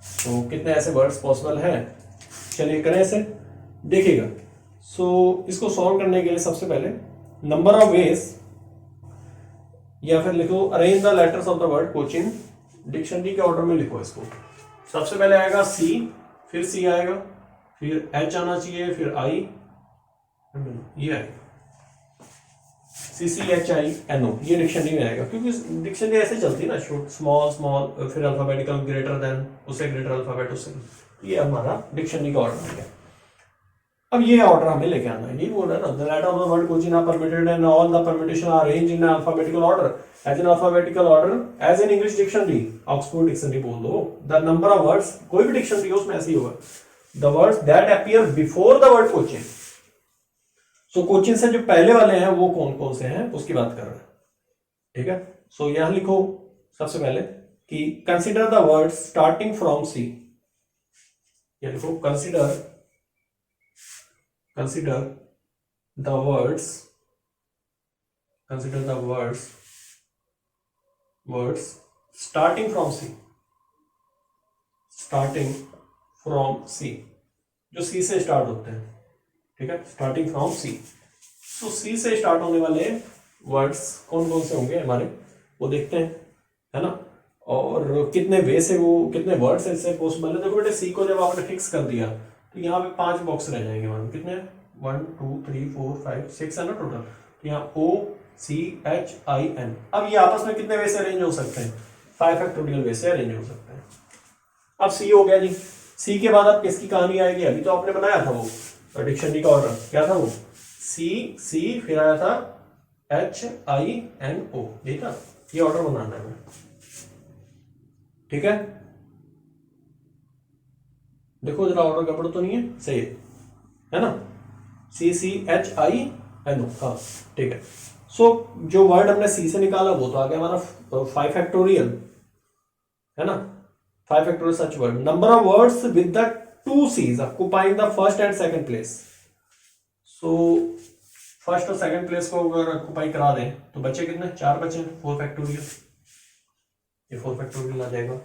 तो कितने ऐसे वर्ड्स पॉसिबल हैं, चलिए करें इसे, देखिएगा। सो इसको सॉल्व करने के लिए सबसे पहले नंबर ऑफ वेज, या फिर लिखो arrange the letters of the word coaching, dictionary के ऑर्डर में लिखो इसको। सबसे पहले आएगा सी, फिर सी आएगा, फिर एच आना चाहिए, फिर आई, ये आएगा। CCHINO, ये डिक्शनरी में आएगा, क्योंकि डिक्शनरी ऐसे चलती है ना, स्मॉल स्मॉल फिर अल्फाबेटिकल ग्रेटर देन, उससे ग्रेटर अल्फाबेट, उससे, ये हमारा डिक्शनरी का ऑर्डर आ गया। अब ये ऑर्डर हमें लेके आना है, यही बोल रहा है ना, the letter of the word Cochin are permitted and all the permutation are arranged in alphabetical order as an alphabetical order as an English dictionary, Oxford dictionary बोल दो। द नंबर ऑफ वर्ड्स, कोई भी डिक्शनरी हो उसमें ऐसे ही होगा, the words that appear before the word Cochin. So Cochin से जो पहले वाले हैं वो कौन कौन से हैं उसकी बात कर रहे हैं, ठीक है। सो यहां लिखो सबसे पहले कि consider the word starting from C, या लिखो consider the words starting from C, जो C से स्टार्ट होते हैं, ठीक है, स्टार्टिंग फ्रॉम C। तो C से स्टार्ट होने वाले वर्ड्स कौन कौन से होंगे हमारे, वो देखते हैं, है ना, और कितने वे से वो, कितने वर्ड्स ऐसे पॉसिबल है। देखो बेटे, C को जब आपने फिक्स कर दिया तो यहाँ पे 5 बॉक्स रह जाएंगे, मान कितने, 1 2 3 4 5 6 है ना टोटल। तो यहाँ OCHIN, अब ये आपस में कितने वे से अरेंज हो सकते हैं, 5 फैक्टोरियल वे से अरेंज हो सकते हैं। अब C हो गया जी, C के बाद अब किसकी कहानी आएगी, अभी तो आपने बनाया था वो डिक्शनरी का ऑर्डर, क्या था वो, C फिर आया था HINO, यही था, ये ऑर्डर बनाना है, ठीक है। देखो जरा ऑर्डर गड़बड़ तो नहीं है, सही है ना, CCHINO, हाँ ठीक है। सो जो वर्ड हमने C से निकाला वो तो आ गया हमारा 5 फैक्टोरियल, है ना, 5 factorial such word. Number of words with the 2 C's occupying the first and second place. So first और सेकंड प्लेस को अगर ऑक्युपाई करा दें तो बचे कितने, 4 बचे, 4 फैक्टोरियल, ये 4 फैक्टोरियल आ जाएगा।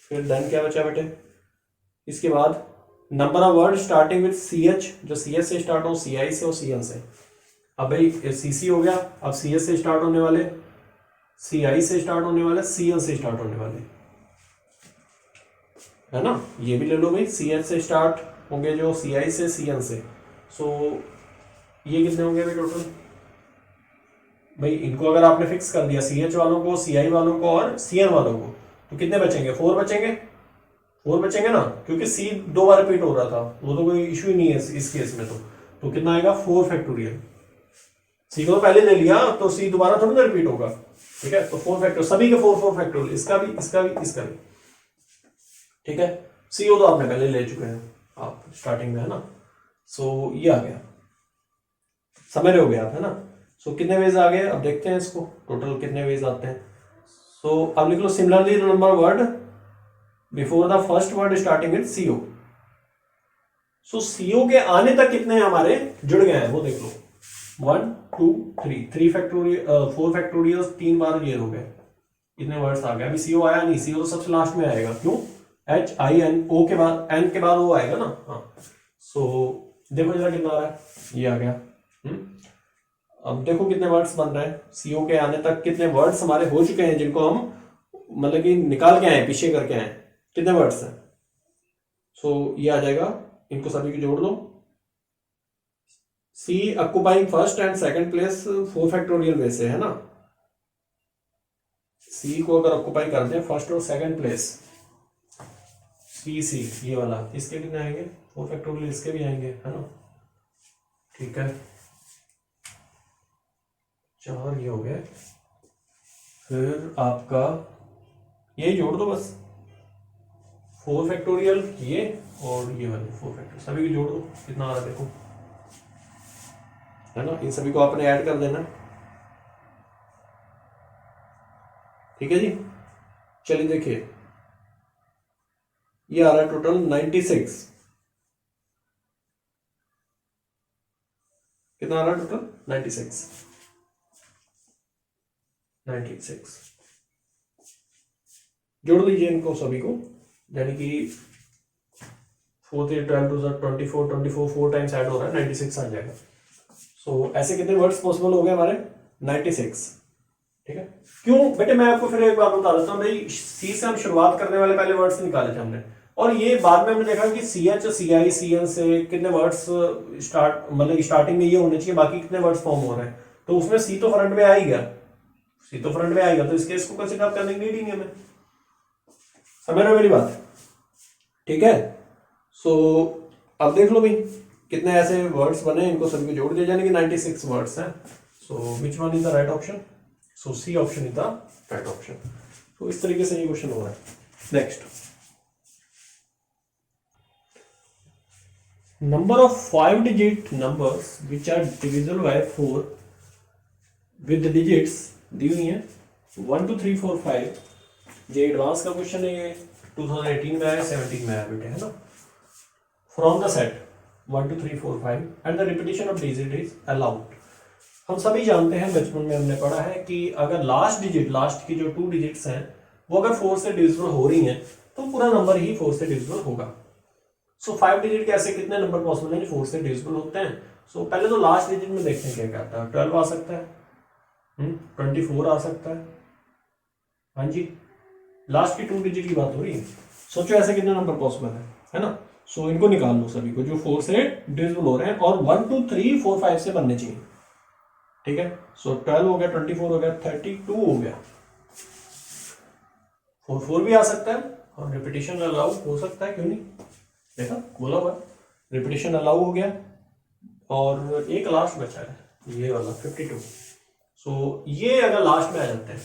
फिर देन क्या बचा बेटे, इसके बाद number of word starting with CH, जो CS से स्टार्ट हो, CI से और CN से। अब भाई CC हो गया, अब CS से स्टार्ट होने वाले, CI से स्टार्ट होने वाले, CN से स्टार्ट होने वाले, है ना, ये भी ले लो भाई, CH से स्टार्ट होंगे जो, CI से, CN से। सो ये कितने होंगे भाई टोटल, भाई इनको अगर आपने फिक्स कर दिया, CH वालों को, CI वालों को और CN वालों को, तो कितने बचेंगे, 4 बचेंगे, 4 बचेंगे ना, क्योंकि C 2 बार रिपीट हो रहा था, वो तो कोई इशू ही नहीं है इस केस में। तो कितना आएगा, 4 फैक्टोरियल। C को तो पहले ले लिया तो C दोबारा थोड़ी ना रिपीट होगा, ठीक है। तो 4 फैक्टोरियल, सभी के 4 फैक्टोरियल, इसका भी, इसका भी, इसका भी, ठीक है। CO तो आपने पहले ले चुके हैं आप स्टार्टिंग में, है ना। सो ये आ गया, समझ रहे हो गए आप, है ना। सो कितने वेज आ गए, अब देखते हैं इसको टोटल कितने वेज आते हैं। सो अब लिख लो, similarly number word before the first word starting with CO। So CO के आने तक कितने हमारे जुड़ गए हैं वो देख लो, 1 2 3 फैक्टोरियल, 4 फैक्टोरियल, 3 बार ये हो गए, इतने वर्ड्स आ गए। अभी CO आया नहीं, CO तो सबसे लास्ट में आएगा, क्यों, HINO के बाद, N के बाद वो आएगा ना, हाँ। सो देखो जरा कितना आ रहा है, ये आ गया। अब देखो कितने वर्ड्स बन रहे हैं, CO के आने तक कितने वर्ड्स हमारे हो चुके हैं, जिनको हम मतलब कि निकाल के आए, पीछे करके आए, कितने वर्ड्स हैं। सो ये आ जाएगा, इनको सभी को जोड़ लो। C occupying first and second place 4 factorial ways से, है ना। C को अगर ऑक्युपाई कर दें फर्स्ट और सेकंड प्लेस, C ये वाला, इसके कितने आएंगे, 4 फैक्टोरियल, इसके भी आएंगे, है ना, ठीक है। 4 ये हो गए, फिर आपका ये जोड़ दो बस, 4 फैक्टोरियल ये और ये वाले 4 फैक्टोरियल, सभी को जोड़ दो, कितना आ रहा है देखो, है ना। इन सभी को आपने ऐड कर देना, ठीक है जी। चलिए देखिए, ये आ रहा है टोटल 96, कितना आ रहा है टोटल, 96 जोड़ लीजिए इनको सभी को, यानी कि 4 3 12 2 24 4 टाइम्स ऐड हो रहा है, 96 आ जाएगा। सो ऐसे कितने वर्ड्स पॉसिबल हो गए हमारे, 96, ठीक है। क्यों बेटे, मैं आपको फिर एक बात बता देता हूँ भाई, C से हम शुरुआत करने वाले पहले वर्ड्स निकाले थे हमने, और ये बाद में हमने देखा कि CH CI CN से कितने वर्ड्स स्टार्ट, मतलब स्टार्टिंग में ये होने चाहिए, बाकी कितने वर्ड्स फॉर्म हो रहे हैं। तो उसमें सी तो फ्रंट में आ ही गया, सी तो फ्रंट में आएगा, तो इसके इसको कंसीडर करने की नीड ही नहीं हमें। समझ रहे हो मेरी बात? ठीक है। सो अब देख लो भाई कितने ऐसे वर्ड्स बने, इनको सभी को जोड़ दिया जाने की 96 वर्ड्स हैं। So which one is the right option? So C option is the right option. तो इस तरीके से ये क्वेश्चन हो रहा है। Next, number of 5-digit numbers which are divisible by 4 with the digits दी हुई हैं 1 2 3 4 5। ये एडवांस का क्वेश्चन है, ये 2018 में आया, 17 में आया बेटे, है ना। From the set 1 2 3 4 5 and the repetition of digit is allowed. हम सभी जानते हैं, बचपन में हमने पढ़ा है कि अगर लास्ट डिजिट, लास्ट की जो 2 डिजिट्स हैं वो अगर 4 से डिविजिबल हो रही हैं तो पूरा नंबर ही 4 से डिविजिबल होगा। सो 5 डिजिट के ऐसे कितने नंबर पॉसिबल हैं जो 4 से डिविजिबल होते हैं? सो पहले तो लास्ट डिजिट में देखते हैं क्या कहता है। 12 आ सकता है, 24 आ सकता है, हाँ जी, लास्ट की 2 डिजिट की बात हो रही है। सोचो ऐसे कितने नंबर पॉसिबल है ना। सो इनको निकाल लो सभी को जो 4 से डिविजिबल हो रहे हैं, और 1 2 3 4 5 से बनने चाहिए। ठीक है। सो 12 हो गया, 24 हो गया, 32 हो गया, 4 भी आ सकता है, और रिपीटिशन अलाउ हो सकता है, क्यों नहीं, देखा बोला हुआ रिपीटिशन अलाउ हो गया। और एक लास्ट बचा है ये वाला 52। सो ये अगर लास्ट में आ जाते हैं,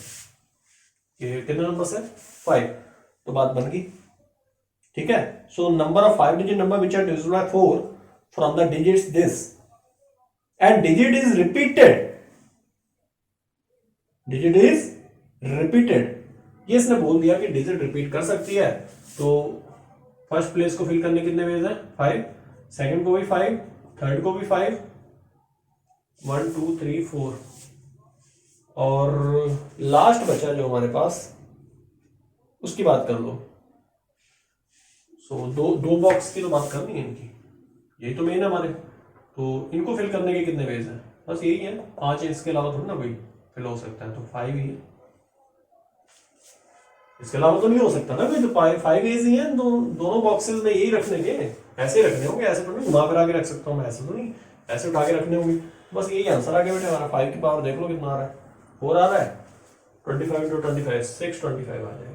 ये कितने नंबर है 5, तो बात बन गई। ठीक है। So number of 5 digit number which are divisible by 4 from the digits this and digit is repeated, digit is repeated. ये इसने बोल दिया कि डिजिट रिपीट कर सकती है, तो फर्स्ट प्लेस को फिल करने कितने वेज हैं 5, सेकंड को भी 5, थर्ड को भी 5, 1 2 3 4, और लास्ट बचा जो हमारे पास उसकी बात कर लो। सो दो बॉक्स की तो बात करनी है इनकी, यही तो मेन है हमारे। तो इनको फिल करने के कितने वेज हैं? बस यही है 5 है, इसके अलावा थोड़ी ना कोई फिल हो सकता है, तो 5 ही है, इसके अलावा तो नहीं हो सकता ना कोई। तो 5 एज ही है, दोनों बॉक्सेस में यही रखने के, ऐसे रखने होंगे, ऐसे तो नहीं घुमा फिरा के रख सकता हूँ मैं, ऐसे तो नहीं, ऐसे उठा के रखने होंगे। बस यही आंसर आ गया बेटे हमारा। 5 की पावर देख लो कितना आ रहा है, 4 आ रहा है, 25 × 25 625 आ जाएगा।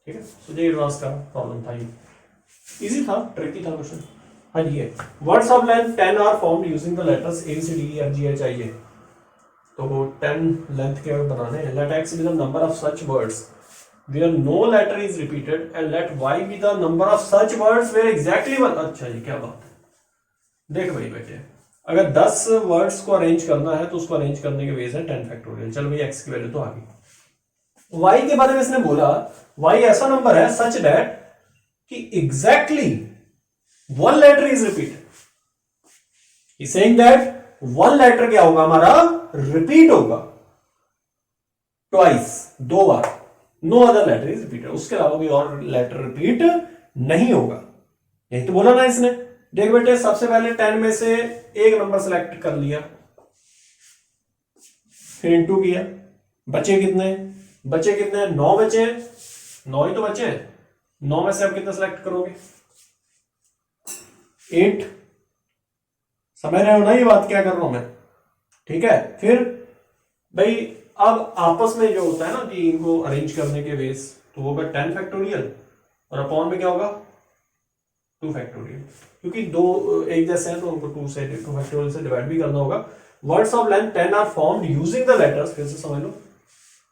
ठीक है। सो ये एडवांस का प्रॉब्लम था, ये इजी था, ट्रिकी था क्वेश्चन। हाँ जी, है words of length 10 are formed using the letters A C D E F G H I J। तो 10 लेंथ के बनाने हैं। Let X be the number of such words where no letter is repeated and let Y be the number of such words where exactly one। अच्छा जी, क्या बात है। देख भाई बेटे, अगर 10 वर्ड्स को अरेंज करना है तो उसको अरेंज करने के वेज है 10 फैक्टोरियल। चलो भाई x की वैल्यू तो आ गई। y के बारे में इसने बोला y ऐसा नंबर है सच दैट कि exactly 1 letter is repeated. He's saying that 1 letter क्या होगा हमारा, रिपीट होगा ट्वाइस, 2 बार। No other letter is repeated, उसके अलावा कोई और लेटर रिपीट नहीं होगा। यही तो बोला ना इसने। देख बेटे, सबसे पहले 10 में से एक नंबर सेलेक्ट कर लिया, फिर इंटू किया, बचे कितने 9 बचे, 9 ही तो बचे। 9 में से अब कितने सेलेक्ट करोगे, 8। समझ रहे हो ना ये बात क्या कर रहा हूं मैं? ठीक है। फिर भाई अब आपस में जो होता है ना कि इनको अरेंज करने के वेज, तो वो होगा 10 फैक्टोरियल, और अपॉन में क्या होगा 2 फैक्टोरियल, क्योंकि दो एक जैसे हैं तो उनको 2 फैक्टोरियल से डिवाइड भी करना होगा। Words of length 10 are formed using the letters, फिर से समझ लो,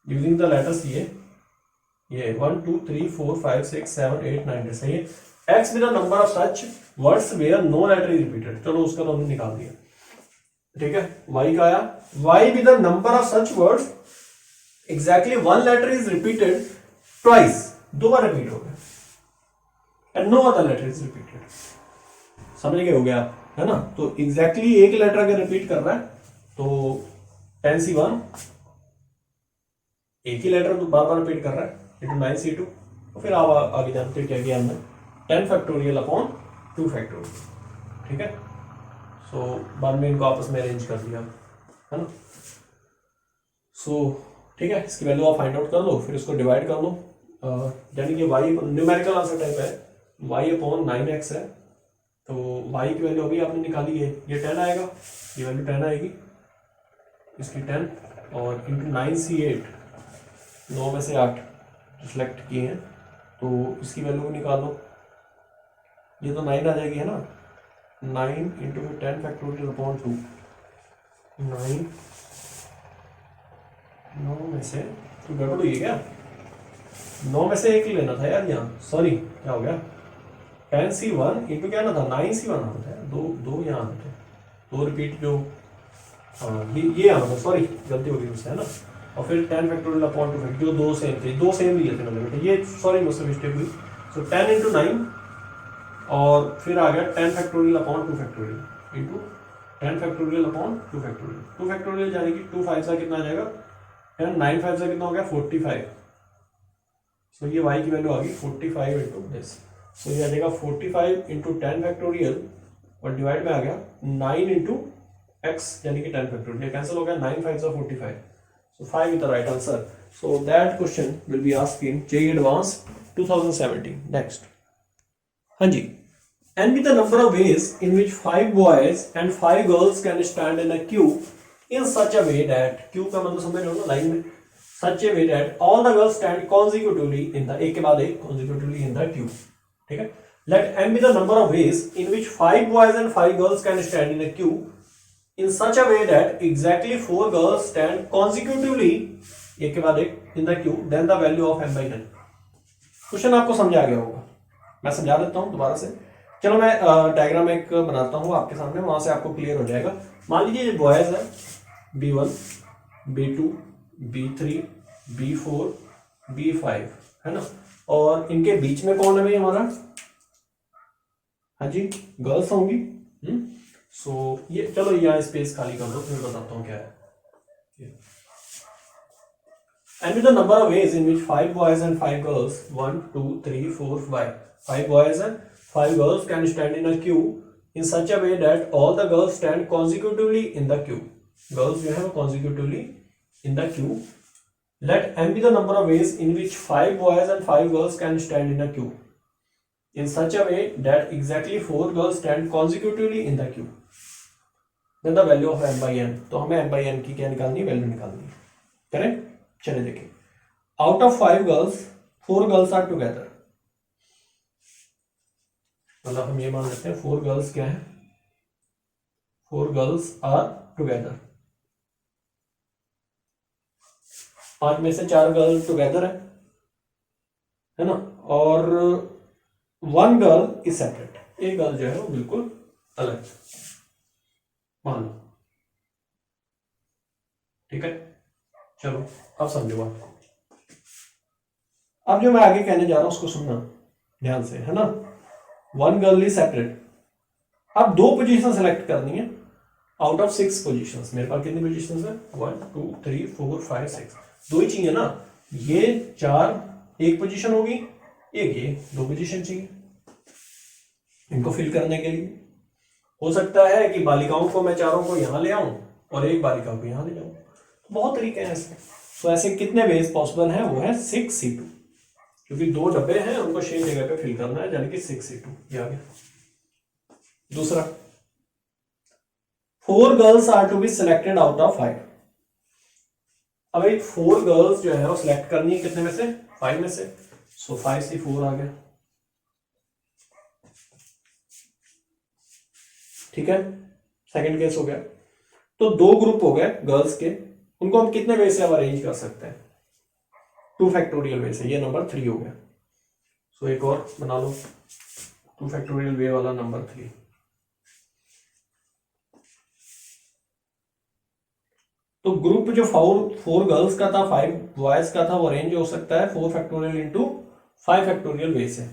यूजिंग द लेटर्स ये 1 2 3 4 5 6 7 8 9 सही है। X be the number of such words where no letter is repeated, चलो उसका तो हमने निकाल दिया। ठीक है। Y का आया, Y be the number of such words exactly 1 letter is repeated twice, 2 bar repeat हो गया, and no other letter is repeated। समझ गए हो गया, है ना। तो एग्जैक्टली एक लेटर अगर रिपीट कर रहा है तो 10C1 एक ही लेटर तो बार बार रिपीट कर रहा है, इंटू 9C2, और फिर आप आगे जानते हो क्या किया हमने, 10 फैक्टोरियल अपॉन 2 फैक्टोरियल। ठीक है। सो बाद में इनको आपस में अरेंज कर दिया, है ना। सो ठीक है, इसकी वैल्यू आप फाइंड आउट कर लो, फिर इसको डिवाइड कर लो, यानी कि y न्यूमेरिकल आंसर टाइप है, y अपॉन 9x है, तो y की वैल्यू अभी आपने निकाली है, ये 10 आएगा, ये वैल्यू 10 आएगी, इसकी 10 और इंटू 9C8, 9 में से 8 सिलेक्ट किए हैं तो इसकी वैल्यू निकालो। ये तो 9 आ जाएगी है ना, 9 इंटू 10 फैक्टोरियल अपॉन 2, 9 9 में से तो गड़बड़ हुई है क्या, 9 में से एक ही लेना था यार यहाँ, सॉरी क्या हो गया, 10C1 इंटू क्या ना था 9C1 आना था, दो यहाँ आना था, दो रिपीट जो ये आना था, सॉरी गलती हो गई मुझसे है ना, और फिर 10 फैक्टोरियल अपॉन 2 फैक्टोरियल, जो दो सेम थे, दो सेम लिए थे मैंने बेटे, ये सॉरी मुझसे मिस्टेक हुई। सो 10 इंटू 9 और फिर आ गया 10 factorial upon 2 factorial into 10 factorial upon 2 factorial, 2 factorial जाने की 2 5 सा कितना आ जाएगा 10, 9 5 सा कितना हो गया 45। सो ये y की वैल्यू आ गई 45 इंटू दिस, सो ये आ जाएगा 45 इंटू 10 फैक्टोरियल और डिवाइड में आ गया 9 इंटू x यानी कि 10 फैक्टोरियल, ये कैंसिल हो गया, 9 5 सा 45, so 5 is the right answer. So that question will be asked in JEE Advanced 2017. Next, हाँ जी, and be the number of ways in which 5 boys and 5 girls can stand in a queue in such a way that queue का मतलब समझ रहे हो ना, लाइन में, such a way that all the girls stand consecutively in the, एक के बाद एक consecutively in the queue, ठीक है। Let m be the number of ways in which 5 boys and 5 girls can stand in a queue in such a way that exactly 4 girls stand consecutively एक के बाद एक in the queue, then the value of m by n। Question आपको समझ आ गया होगा, मैं समझा देता हूं दोबारा से। चलो मैं डायग्राम एक बनाता हूं आपके सामने, वहां से आपको क्लियर हो जाएगा। मान लीजिए ये बॉयज है B1, B2, B3, B4, B5 है ना, और इनके बीच में कौन है भाई हमारा, हाँ जी गर्ल्स होंगी। सो ये चलो यहाँ स्पेस खाली कर दो, फिर बताता हूँ क्या है। And with the number of ways in which 5 boys and 5 girls, 1 2 3 4 5 boys and 5 girls can stand in a queue in such a way that all the girls stand consecutively in the queue, girls जो है वो consecutively in the queue। Let m be the number of ways in which 5 boys and 5 girls can stand in a queue in such a way that exactly 4 girls stand consecutively in the queue, then the value of m by n। तो हमें m by n की क्या निकालनी है, वैल्यू निकालनी है, करेक्ट। चलिए देखिए, out of 5 girls 4 girls are together, मतलब हम ये मान लेते हैं 4 गर्ल्स क्या है, 4 गर्ल्स आर टुगेदर, 5 में से 4 गर्ल टुगेदर है ना, और 1 गर्ल इज सेपरेट, एक गर्ल जो है वो बिल्कुल अलग मान लो, ठीक है। चलो अब समझो बात, अब जो मैं आगे कहने जा रहा हूं उसको सुनना ध्यान से, है ना। 1 गर्ल इज सेपरेट, अब 2 पोजीशन सेलेक्ट करनी है आउट ऑफ 6 पोजीशंस। मेरे पास कितनी पोजीशंस है, 1 2 3 4 5 6, 2 ही चाहिए ना, ये 4 एक पोजीशन होगी, एक ये 2 पोजीशन चाहिए इनको फिल करने के लिए। हो सकता है कि बालिकाओं को मैं चारों को यहां ले आऊं और एक बालिका को यहां ले जाऊं, बहुत तरीके हैं ऐसे। तो ऐसे कितने वेज पॉसिबल हैं, वो है 6C2, क्योंकि 2 डब्बे हैं उनको सेम जगह पे फिल करना है, यानी कि 6C2 ये आ गया। दूसरा, 4 girls are to be selected out of 5। अब एक 4 गर्ल्स जो है वो सिलेक्ट करनी है कितने में से, 5 में से, सो 5C4 आ गया, ठीक है। सेकंड केस हो गया, तो 2 ग्रुप हो गए गर्ल्स के, उनको हम कितने वे से अब अरेंज कर सकते हैं, 2 फैक्टोरियल वे से, ये नंबर 3 हो गया। सो एक और बना लो 2 फैक्टोरियल वे वाला नंबर 3। तो ग्रुप जो 4 गर्ल्स का था 5 बॉयज का था, वो अरेंज हो सकता है 4 फैक्टोरियल इंटू 5 फैक्टोरियल वे से,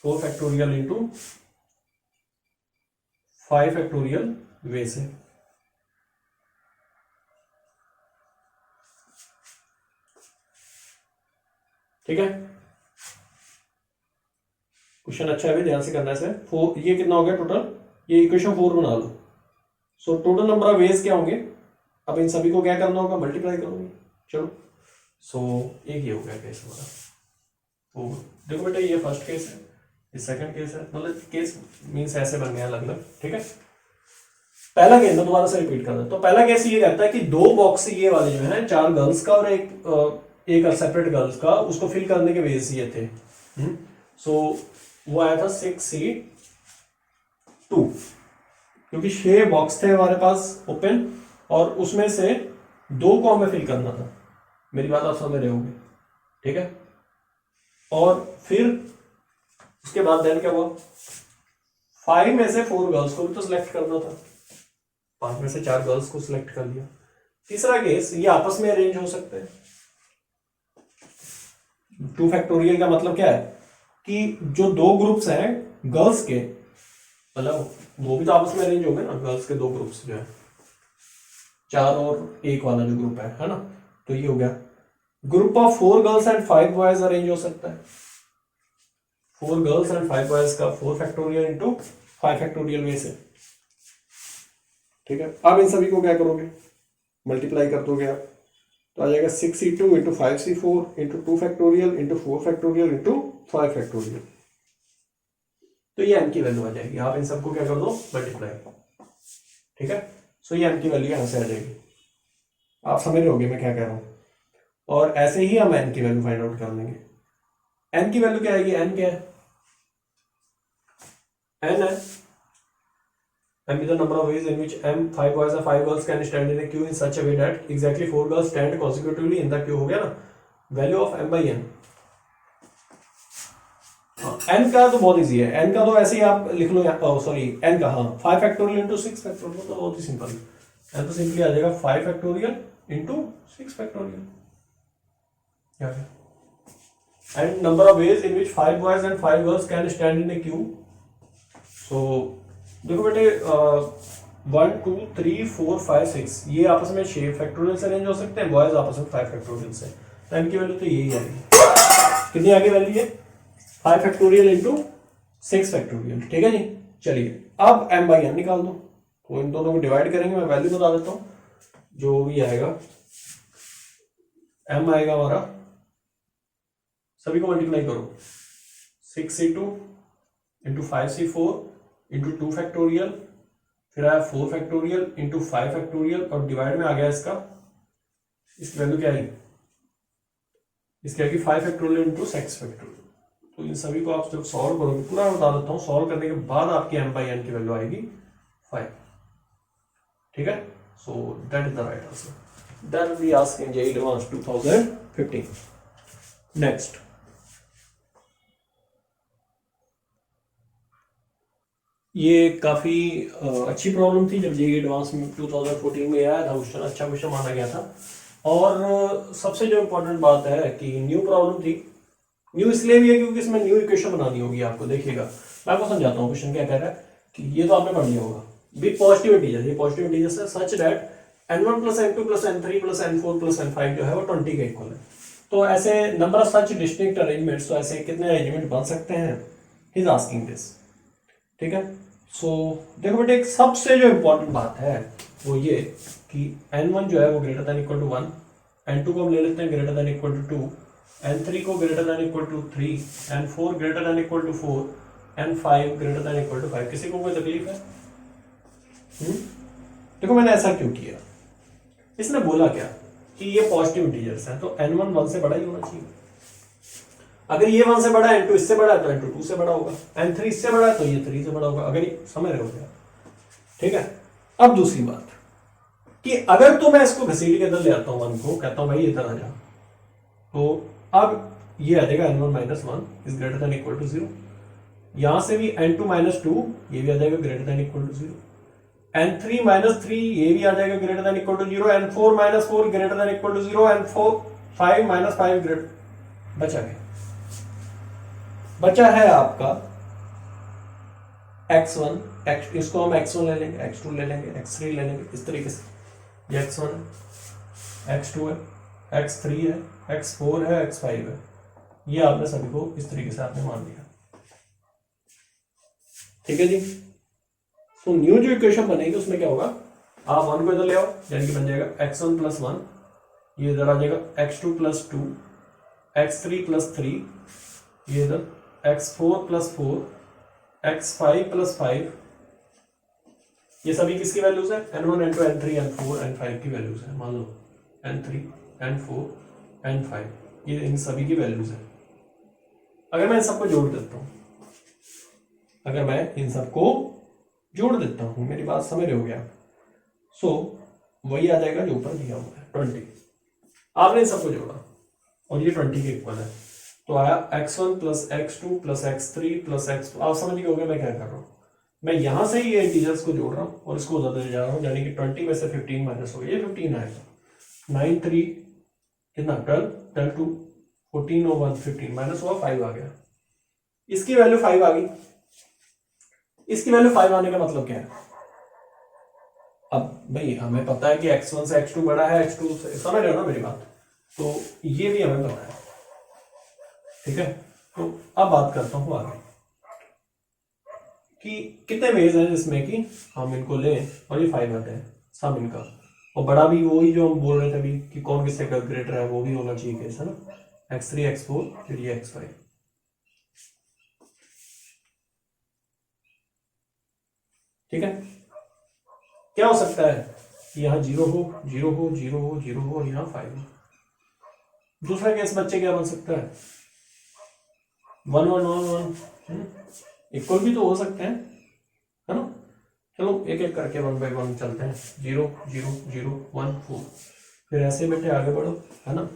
4 फैक्टोरियल इंटू 5 फैक्टोरियल वे से, ठीक है। क्वेश्चन अच्छा है, ध्यान से करना है इसे। 4 ये कितना हो गया टोटल, ये इक्वेशन 4 बना लो। So total number of ways क्या होंगे, अब इन सभी को क्या करना होगा, मल्टीप्लाई करोगे। चलो सो एक ये हो गया केस हमारा। तो देखो बेटा, ये फर्स्ट केस है, ये सेकंड केस है, मतलब केस मीन्स ऐसे बन गया अलग अलग, ठीक है। पहला केस मैं दोबारा से रिपीट कर रहा हूं। तो पहला केस ये कहता है कि दो बॉक्स ये वाले जो है, 4 गर्ल्स का और एक सेपरेट गर्ल्स का, उसको फिल करने के वेज ये थे। सो वो आया था 6C2, क्योंकि 6 बॉक्स थे हमारे पास ओपन, और उसमें से 2 को हमें फिल करना था। मेरी बात आप समझ रहे होंगे, ठीक है। और फिर उसके बाद देन क्या हुआ, 5 में से 4 गर्ल्स को भी तो सिलेक्ट करना था, 5 में से 4 गर्ल्स को सिलेक्ट कर लिया। तीसरा केस, ये आपस में अरेंज हो सकते हैं। 2 फैक्टोरियल का मतलब क्या है कि जो 2 ग्रुप्स हैं गर्ल्स के, मतलब वो भी तो आपस में अरेंज होंगे ना, गर्ल्स के 2 ग्रुप्स जो है, 4 और 1 वाला जो ग्रुप है ना। तो ये हो गया group of 4 girls and 5 boys arrange हो सकता है। 4 गर्ल्स एंड 5 बॉयज का 4 फैक्टोरियल इंटू 5 फैक्टोरियल में से, ठीक है। अब इन सभी को क्या करोगे, मल्टीप्लाई कर दोगे आप, तो आ जाएगा 6C2 into 5C4 into 2 factorial into 4 factorial into 5 factorial. तो ये m की वैल्यू आ जाएगी। आप इन सबको क्या कर दो, मल्टीप्लाई, ठीक है। सो ये m की वैल्यू यहां से आ जाएगी। आप समझ रहे होगे मैं क्या कह रहा हूं। और ऐसे ही हम n की वैल्यू फाइंड आउट कर लेंगे। n की वैल्यू क्या आएगी, n क्या है, n है m is the number of ways in which 5 boys or 5 girls can stand in a queue in such a way that exactly 4 girls stand consecutively in the queue। हो गया ना, value of m by n। n का तो बहुत इजी है, n का तो ऐसे ही आप लिख लो, सॉरी n का, हाँ 5 फैक्टोरियल इंटू 6 फैक्टोरियल, तो बहुत ही सिंपल है। n तो सिंपली आ जाएगा 5 factorial into 6 factorial. And number of ways in which 5 boys and 5 girls can stand in a queue. So देखो बेटे, 1 2 3 4 5 6 ये आपस में 6 फैक्टोरियल से अरेंज हो सकते हैं, बॉयज आपस में 5 फैक्टोरियल से। तो m की वैल्यू तो यही आएगी। कितनी आगे वैल्यू है, 5 फैक्टोरियल इंटू 6 फैक्टोरियल, ठीक है जी। चलिए अब m बाई n निकाल दो, तो इन दोनों को डिवाइड करेंगे, मैं वैल्यू बता देता हूं। जो भी आएगा m आएगा हमारा, सभी को मल्टीप्लाई करो, 6C2 into 5C4 into 2 factorial, फिर आया 4 फैक्टोरियल इंटू 5 फैक्टोरियल, और डिवाइड में आ गया इसका, इसकी वैल्यू क्या आएगी, इसकी आएगी 5 फैक्टोरियल इंटू 6 फैक्टोरियल। तो इन सभी को आप जब सॉल्व करोगे, पूरा बता देता हूँ, सॉल्व करने के बाद आपकी m बाई n की वैल्यू आएगी 5, ठीक है। So that is the right answer, that we ask in JEE Advanced 2015। Next, ये काफी अच्छी प्रॉब्लम थी जब JEE Advanced 2014 में आया था क्वेश्चन, अच्छा क्वेश्चन माना गया था। और सबसे जो इम्पोर्टेंट बात है कि न्यू प्रॉब्लम थी। न्यू इसलिए भी है क्योंकि इसमें न्यू इक्वेशन बनानी होगी आपको। देखिएगा मैं आपको समझाता हूँ क्वेश्चन क्या कह रहा है, कि ये तो आपने पढ़ लिया होगा, विद पॉजिटिव इंटीजर, ये पॉजिटिव इंटीजर है such that n1 plus n2 plus n3 plus n4 plus n5 जो है वो 20 के इक्वल है। तो ऐसे number of such distinct arrangements, तो ऐसे कितने अरेंजमेंट बन सकते हैं, ही इज आस्किंग दिस, ठीक है। सो देखो बेटे, एक सबसे जो इम्पोर्टेंट बात है वो ये कि n1 जो है वो greater than equal to 1, n2 को हम ले लेते हैं greater than equal to 2, n3 को greater than equal to 3, n4 greater than equal to 4, n5 greater than equal to 5। किसी को कोई तकलीफ है? देखो मैंने ऐसा क्यों किया, इसने बोला क्या कि ये पॉजिटिव इंटीजर्स हैं, तो n1 1 से बड़ा ही होना चाहिए। अगर ये 1 से बड़ा है, n2 इससे बड़ा है, तो n2 2 से बड़ा होगा, n3 इससे बड़ा है तो ये 3 से बड़ा होगा। अगर ये समझ रहे हो गया, ठीक है। अब दूसरी बात कि अगर तो मैं इसको घसीट के अंदर ले आता हूँ 1 को, कहता हूँ भाई इधर आ जा, तो अब ये आ जाएगा n1 minus 1 is greater than equal to 0। यहां से भी n2 माइनस 2 ये भी आ जाएगा greater than equal to 0, n3 minus 3 ये भी आ जाएगा greater than equal to 0, n4 minus 4 greater than equal to 0, n4 5 minus 5 greater, बचा गया, बचा है आपका x1, इसको हम x1 ले लेंगे, x2 ले लेंगे, x3 ले लेंगे, इस तरीके से। ये x1 है, x2 है, x3 है, x4 है, x5 है। ये आपने सभी को इस तरीके से आपने मान लिया, ठीक है जी। तो न्यू जो इक्वेशन बनेगी उसमें क्या होगा, आप 1 को इधर ले आओ, यानी कि बन जाएगा x1 प्लस 1, ये इधर आ जाएगा x2 प्लस 2, x3 प्लस 3, ये इधर x4 प्लस 4, x5 प्लस 5, ये सभी किसकी वैल्यूज है, n1 n2 n3 n4 n5 की वैल्यूज है। मान लो n3 n4 n5 ये इन सभी की वैल्यूज है। अगर मैं इन सबको जोड़ देता हूँ, अगर मैं इन सबको जोड़ देता हूँ, मेरी बात समझ रहे हो क्या? सो वही आ जाएगा जो ऊपर दिया हुआ है 20। आपने इन सबको जोड़ा और ये 20 के इक्वल है, तो आया x1 plus x2 plus x3 plus x4। आप समझ गए होंगे मैं क्या कर रहा हूँ, मैं यहां से ही ये इंटीजर्स को जोड़ रहा हूँ और इसको उधर ले जा रहा हूँ, यानी कि 20 में से 15 माइनस हो गया, ये 15 आएगा। 9 3 कितना 12 12 2 14 और 1 15 माइनस हुआ 5 आ गया। इसकी वैल्यू 5 आ गई। इसकी वैल्यू 5 आने का मतलब क्या है? अब भाई हमें पता है कि x1 से x2 बड़ा है, x2 से, समझ रहे हो ना मेरी बात? तो ये भी हमें पता है, ठीक है। तो अब बात करता हूं आगे कि कितने वेज हैं जिसमें कि हम इनको लें और ये 5 आते हैं सम इनका, और बड़ा भी वही जो हम बोल रहे थे अभी कि कौन किससे ग्रेटर है, वो भी होना चाहिए केस, है ना। x3 x4 फिर ये x5। ठीक है, क्या हो सकता है? यहाँ 0 हो 0 हो 0 हो 0 हो और यहाँ 5 हो। दूसरा केस बच्चे क्या बन सकता है? 1 1 1 1 इक्वल भी तो हो सकते हैं, है ना। चलो एक एक करके 1 बाय 1 चलते हैं। 0 0 0 1 4, फिर ऐसे बेटे आगे बढ़ो, है ना।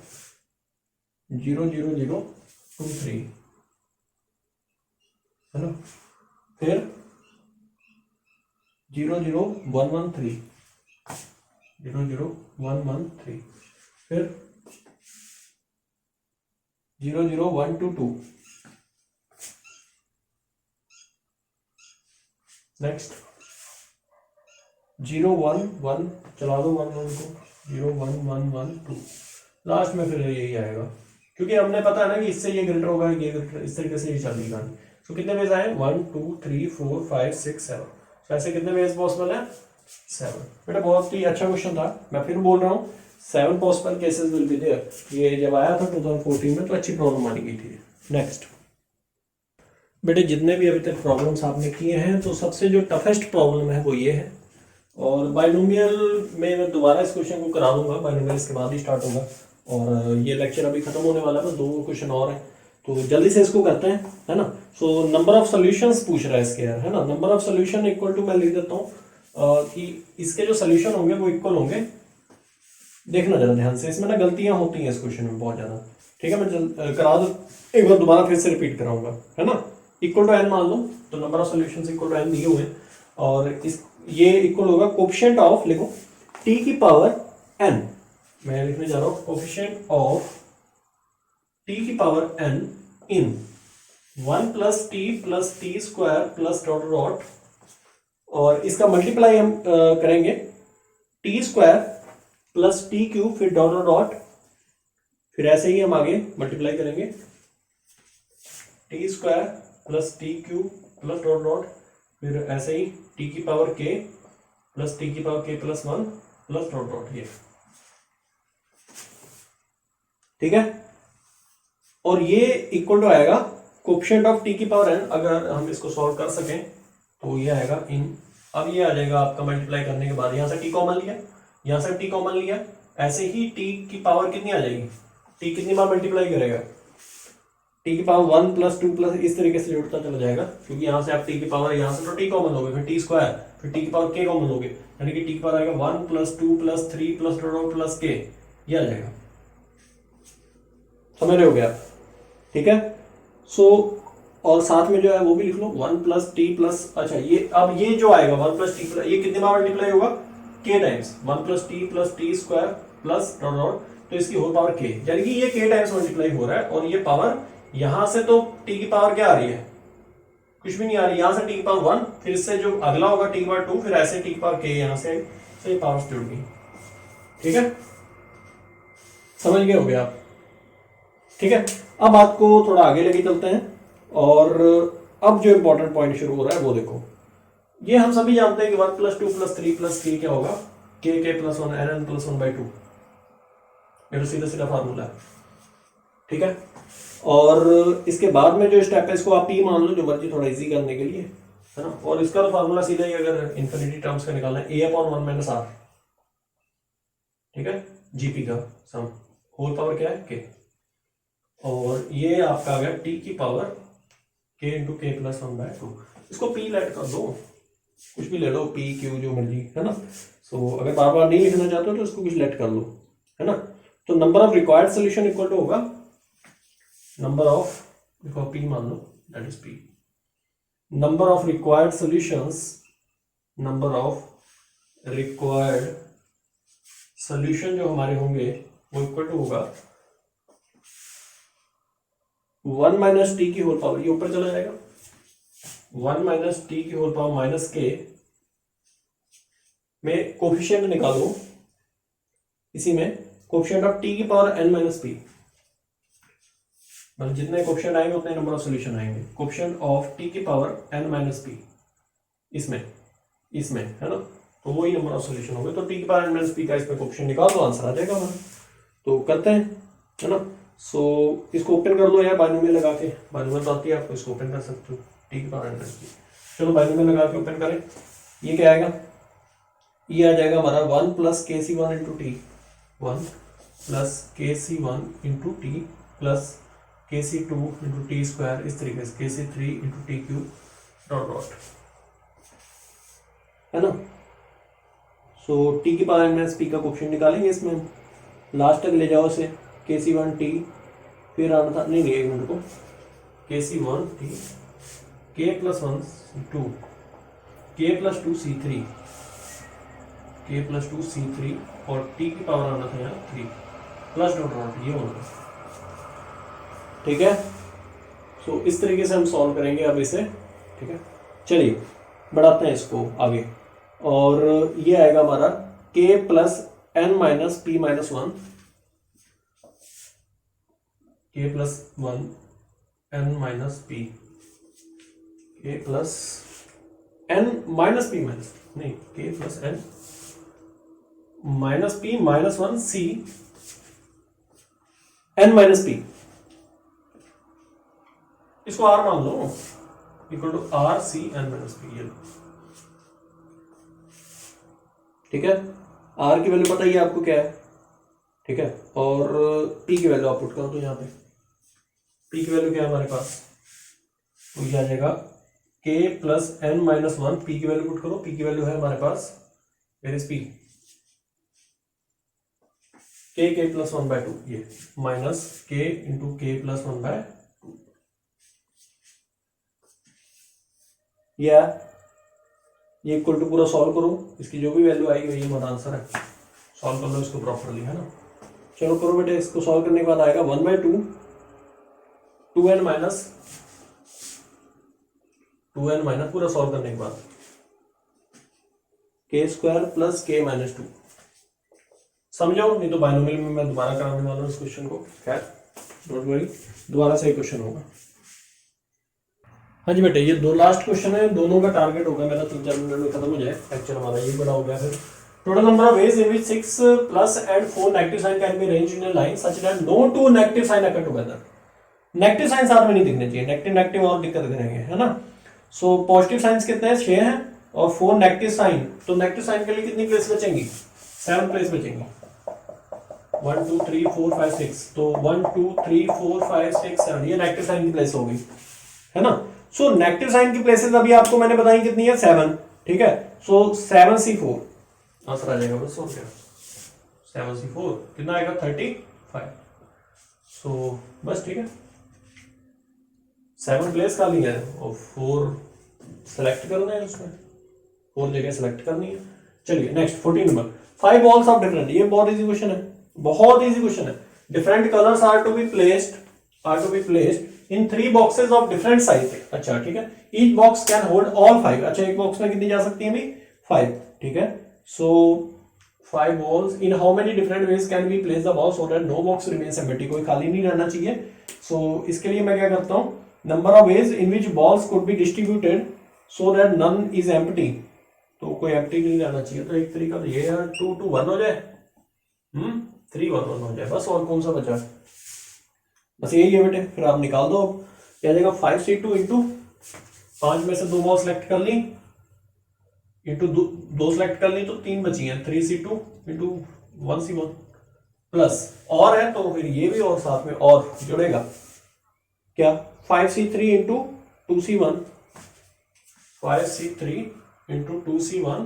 0 0 0 2 3, है ना। फिर 0 0 1 1 3, 0 0 1 1 3, फिर 0 0 1 2 2, नेक्स्ट 0 1 1, चला दो 1 1 को, 0 1 1 1 2, लास्ट में फिर यही आएगा, क्योंकि हमने पता है ना कि इससे ये ग्रेटर होगा, ये ग्रेटर, इस तरीके से ये चलेगी कहानी। तो कितने वेज आए? 1 2 3 4 5 6 7। तो ऐसे कितने वेज पॉसिबल है? 7। बेटा बहुत ही अच्छा क्वेश्चन था, मैं फिर बोल रहा हूँ 7 possible cases will be there. ये जब आया था 2014 में तो अच्छी प्रॉब्लम मानी गई थी। नेक्स्ट बेटे, जितने भी अभी तक प्रॉब्लम्स आपने किए हैं, तो सबसे जो टफेस्ट प्रॉब्लम है वो ये है। और बाइनोमियल में मैं दोबारा इस क्वेश्चन को करा दूंगा, बाइनोमियल इसके बाद ही स्टार्ट होगा, और ये लेक्चर अभी खत्म होने वाला है, बस 2 क्वेश्चन और हैं, तो जल्दी से इसको करते हैं, है ना। सो नंबर ऑफ सोल्यूशंस पूछ रहा है इसके यार, है ना। Number of solution equal to, मैं लिख देता हूँ कि इसके जो सोल्यूशन होंगे वो इक्वल होंगे। देखना जरा ध्यान से, इसमें ना गलतियां होती हैं इस क्वेश्चन में बहुत ज्यादा। ठीक है, मैं करा दो एक बार, दोबारा फिर से रिपीट कराऊंगा, है ना। इक्वल टू n मान लो, तो number of solutions equal to n दिए हुए हैं, और इस ये इक्वल होगा कोएफिशिएंट ऑफ, लिखो t की पावर n, मैं लिखने जा रहा हूँ कोएफिशिएंट ऑफ t की power n in 1 plus T square plus dot dot, और इसका मल्टीप्लाई हम करेंगे T square plus T cube, फिर डॉट डॉट डॉट, फिर ऐसे ही हम आगे मल्टीप्लाई करेंगे T square plus T cube plus dot dot, फिर ऐसे ही टी की पावर k प्लस टी की power k plus 1 plus dot dot, ये ठीक है। और ये इक्वल टू आएगा कोएफिशिएंट ऑफ टी की पावर n। अगर हम इसको सॉल्व कर सकें तो ये आएगा इन, अब ये आ जाएगा आपका मल्टीप्लाई करने के बाद, यहां से टी कॉमन लिया, यहां से टी कॉमन लिया, ऐसे ही टी की पावर कितनी आ जाएगी, टी कितनी बार मल्टीप्लाई करेगा, टी की पावर 1 प्लस 2 प्लस, इस तरीके से जुड़ता चला जाएगा, क्योंकि यहाँ से आप टी की पावर, यहाँ से तो टी कॉमन लोगे, फिर टी स्क्वायर, फिर टी की पावर के कॉमन लोगे, यानी कि टी की पावर आएगा 1 plus 2 plus 3 plus dot plus के, ये आ जाएगा। समझ रहे हो गया आप? ठीक है। सो और साथ में जो है वो भी लिख लो 1 प्लस टी प्लस, अच्छा ये अब ये जो आएगा 1 प्लस टी प्लस, ये कितने बार मल्टीप्लाई होगा, के times 1 plus T square plus dot dot, तो इसकी होल पावर के, यानी कि ये के टाइम्स मल्टीप्लाई हो रहा है, और ये पावर यहां से तो टी की पावर क्या आ रही है, कुछ भी नहीं आ रही, यहां से टी की पावर 1, फिर इससे जो अगला होगा टी की पावर 2, फिर ऐसे टी की पावर के, यहां से ये पावर जुड़ गई। ठीक है, समझ गए हो गया आप? ठीक है, अब बात को थोड़ा आगे लेके चलते हैं, और अब जो इंपॉर्टेंट पॉइंट शुरू हो रहा है वो देखो। ये हम सभी जानते हैं कि 1 प्लस 2 प्लस 3 प्लस के क्या होगा, के प्लस 1 एन प्लस 1/2, ये तो सीधा सीधा फार्मूला है। ठीक है, और इसके बाद में जो स्टेप है इसको आप पी मान लो, जो मर्जी, थोड़ा इजी करने के लिए, है ना। और इसका तो फार्मूला सीधा ही अगर इन्फिनिटी टर्म्स का निकालना है, a/1 - r, ठीक है, जीपी का सम, होल पावर क्या है के, और ये आपका आ गया t की पावर k इंटू के प्लस 1/2। इसको p लेट कर दो, कुछ भी ले लो, p q जो मर्जी, है ना। सो अगर बार बार नहीं लिखना चाहते हो तो इसको कुछ लेट कर लो, है ना। तो number of required solution equal to होगा नंबर ऑफ, देखो p मान लो, that is p, number of required solutions, number of required solution जो हमारे होंगे वो इक्वल टू होगा 1 माइनस टी की होल पावर, ये ऊपर चला जाएगा, 1 माइनस टी की होल पावर माइनस के में कोफिशिएंट निकालो, इसी में कोफिशिएंट ऑफ टी की पावर n माइनस पी, मतलब जितने कोफिशिएंट आएंगे उतने नंबर ऑफ सॉल्यूशन आएंगे। कोफिशिएंट ऑफ टी की पावर n माइनस पी, इसमें है ना, तो वही नंबर ऑफ सॉल्यूशन होंगे। तो टी की पावर n माइनस पी का इसमें कोफिशिएंट निकाल दो, आंसर आ जाएगा हमारा। तो करते हैं, है ना। सो इसको ओपन कर लो या बाइनोमियल लगा के, बाइनोमियल तो आती है आपको, इसको ओपन कर सकते हो, टी की पावर n माइनस पी। चलो बाइनोमियल लगा के ओपन करें, ये क्या आएगा, ये आ जाएगा हमारा 1 plus K C one into T, 1 plus K C one into T plus K C two into T square, इस तरीके से K C three into T cube dot dot, है ना। सो टी की पावर n माइनस पी का क्वेश्चन निकालेंगे, इसमें लास्ट तक ले जाओ इसे, के सी वन टी, फिर आना था, नहीं एक मिनट को, के सी वन टी, के प्लस 1 सी टू, के प्लस 2 सी थ्री, के प्लस 2 सी थ्री, और टी की पावर आना था यहाँ 3 प्लस डॉट डॉट, ये होगा, ठीक है। सो इस तरीके से हम सॉल्व करेंगे अब इसे, ठीक है। चलिए बढ़ाते हैं इसको आगे, और ये आएगा हमारा k plus n minus P minus 1, k plus 1 n minus P, k plus n minus P minus, नहीं, k plus n minus P minus 1 C n minus P, इसको r मान लो, equal to R C N minus P, ये ठीक है। r की वैल्यू बताइए आपको क्या है, ठीक है, और p की वैल्यू आप पुट करो, तो यहाँ पे p की वैल्यू क्या है हमारे पास, तो ये आ जाएगा k plus n minus 1, p की वैल्यू पुट करो, p की वैल्यू है हमारे पास, where is p, k plus 1/2, ये minus k into k plus 1/2, ये इक्वल टू पूरा सॉल्व करो, इसकी जो भी वैल्यू आएगी वही हमारा आंसर है, सॉल्व कर लो इसको प्रॉपरली, है ना। चलो करो बेटे, इसको सॉल्व करने के बाद आएगा 1/2 2n माइनस, 2n माइनस, पूरा सॉल्व करने के बाद k square plus k minus 2, समझो, नहीं तो बाइनोमियल में मैं दोबारा कराने वाला हूँ इस क्वेश्चन को, खैर डोंट वरी, दोबारा से क्वेश्चन होगा। हाँ जी बेटे, ये दो लास्ट क्वेश्चन है, दोनों का टारगेट होगा मेरा 3-4 मिनट में खत्म हो जाए, एक्चुअल हमारा ये बड़ा हो गया। फिर total number of ways in which 6 plus and 4 negative sign can be arranged in a line such that no two negative sign occur together, negative sign साथ में नहीं दिखने चाहिए, नेगेटिव नेगेटिव और दिक्कत करेंगे, है ना। सो पॉजिटिव साइंस कितने हैं, 6 हैं, और 4 नेगेटिव साइन, तो नेगेटिव साइन के लिए कितनी प्लेस बचेंगी, 7 प्लेस बचेंगी, 1 2 3 4 5 6, तो 1 2 3 4 5 6 7, ये नेगेटिव साइन की प्लेस हो गई, है ना। सो नेगेटिव साइन की प्लेसेस अभी आपको मैंने बताई कितनी है, 7, ठीक है। सो 7c4 आंसर आ जाएगा, बस और क्या, 7c4 कितना आएगा, 35, सो बस ठीक है, 7 प्लेस खाली है और 4 सेलेक्ट करना है, उसमें 4 जगह सेलेक्ट करनी है। चलिए next 14 number, 5 balls of different, ये बहुत इजी क्वेश्चन है, बहुत इजी क्वेश्चन है। Different colours are to be placed in 3 boxes of different size, अच्छा ठीक है, each box can hold all 5, अच्छा एक बॉक्स में कितनी जा सकती है भाई, 5, ठीक है। सो 5 balls in how many different ways can we place the ball so that no box remains empty, कोई खाली नहीं रहना चाहिए। सो इसके लिए मैं क्या करता हूँ, number of ways in which balls could be distributed so that none is empty, तो कोई एम्प्टी नहीं रहना चाहिए, तो एक तरीका तो ये है 2 2 1 हो जाए, 3 1 1 हो जाए, बस और कौन सा बचा, बस यही है बेटे। फिर आप निकाल दो, क्या जाएगा 5c2 इंटू 5 में से 2 बॉल सेलेक्ट कर ली, इंटू 2 सेलेक्ट कर ली तो 3 बची हैं, 3c2 इंटू 1c1 प्लस और है तो फिर ये भी और साथ में और जुड़ेगा क्या 5c3 into 2c1, 5c3 into 2c1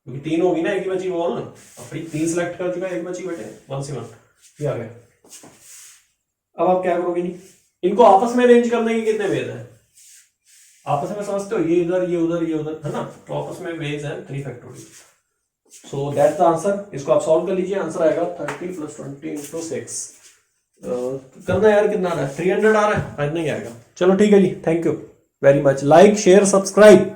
क्योंकि 3 होगी ना, एक ही बची बॉल, अपनी 3 सेलेक्ट कर चुका है, एक बची बेटे 1c1, ये आ गया। अब आप क्या करोगे नहीं, इनको आपस में अरेंज करने के कितने वेज हैं, आपस में समझते हो, ये इधर ये उधर ये उधर है ना, तो आपस में वेज हैं 3 factorial. So that's the answer. इसको आप सॉल्व कर लीजिए, आंसर आएगा 30 + 20 इंटू 6। करना यार कितना आ रहा है, 300 आ रहा है, नहीं आएगा। चलो ठीक है जी, thank you very much. Like share subscribe.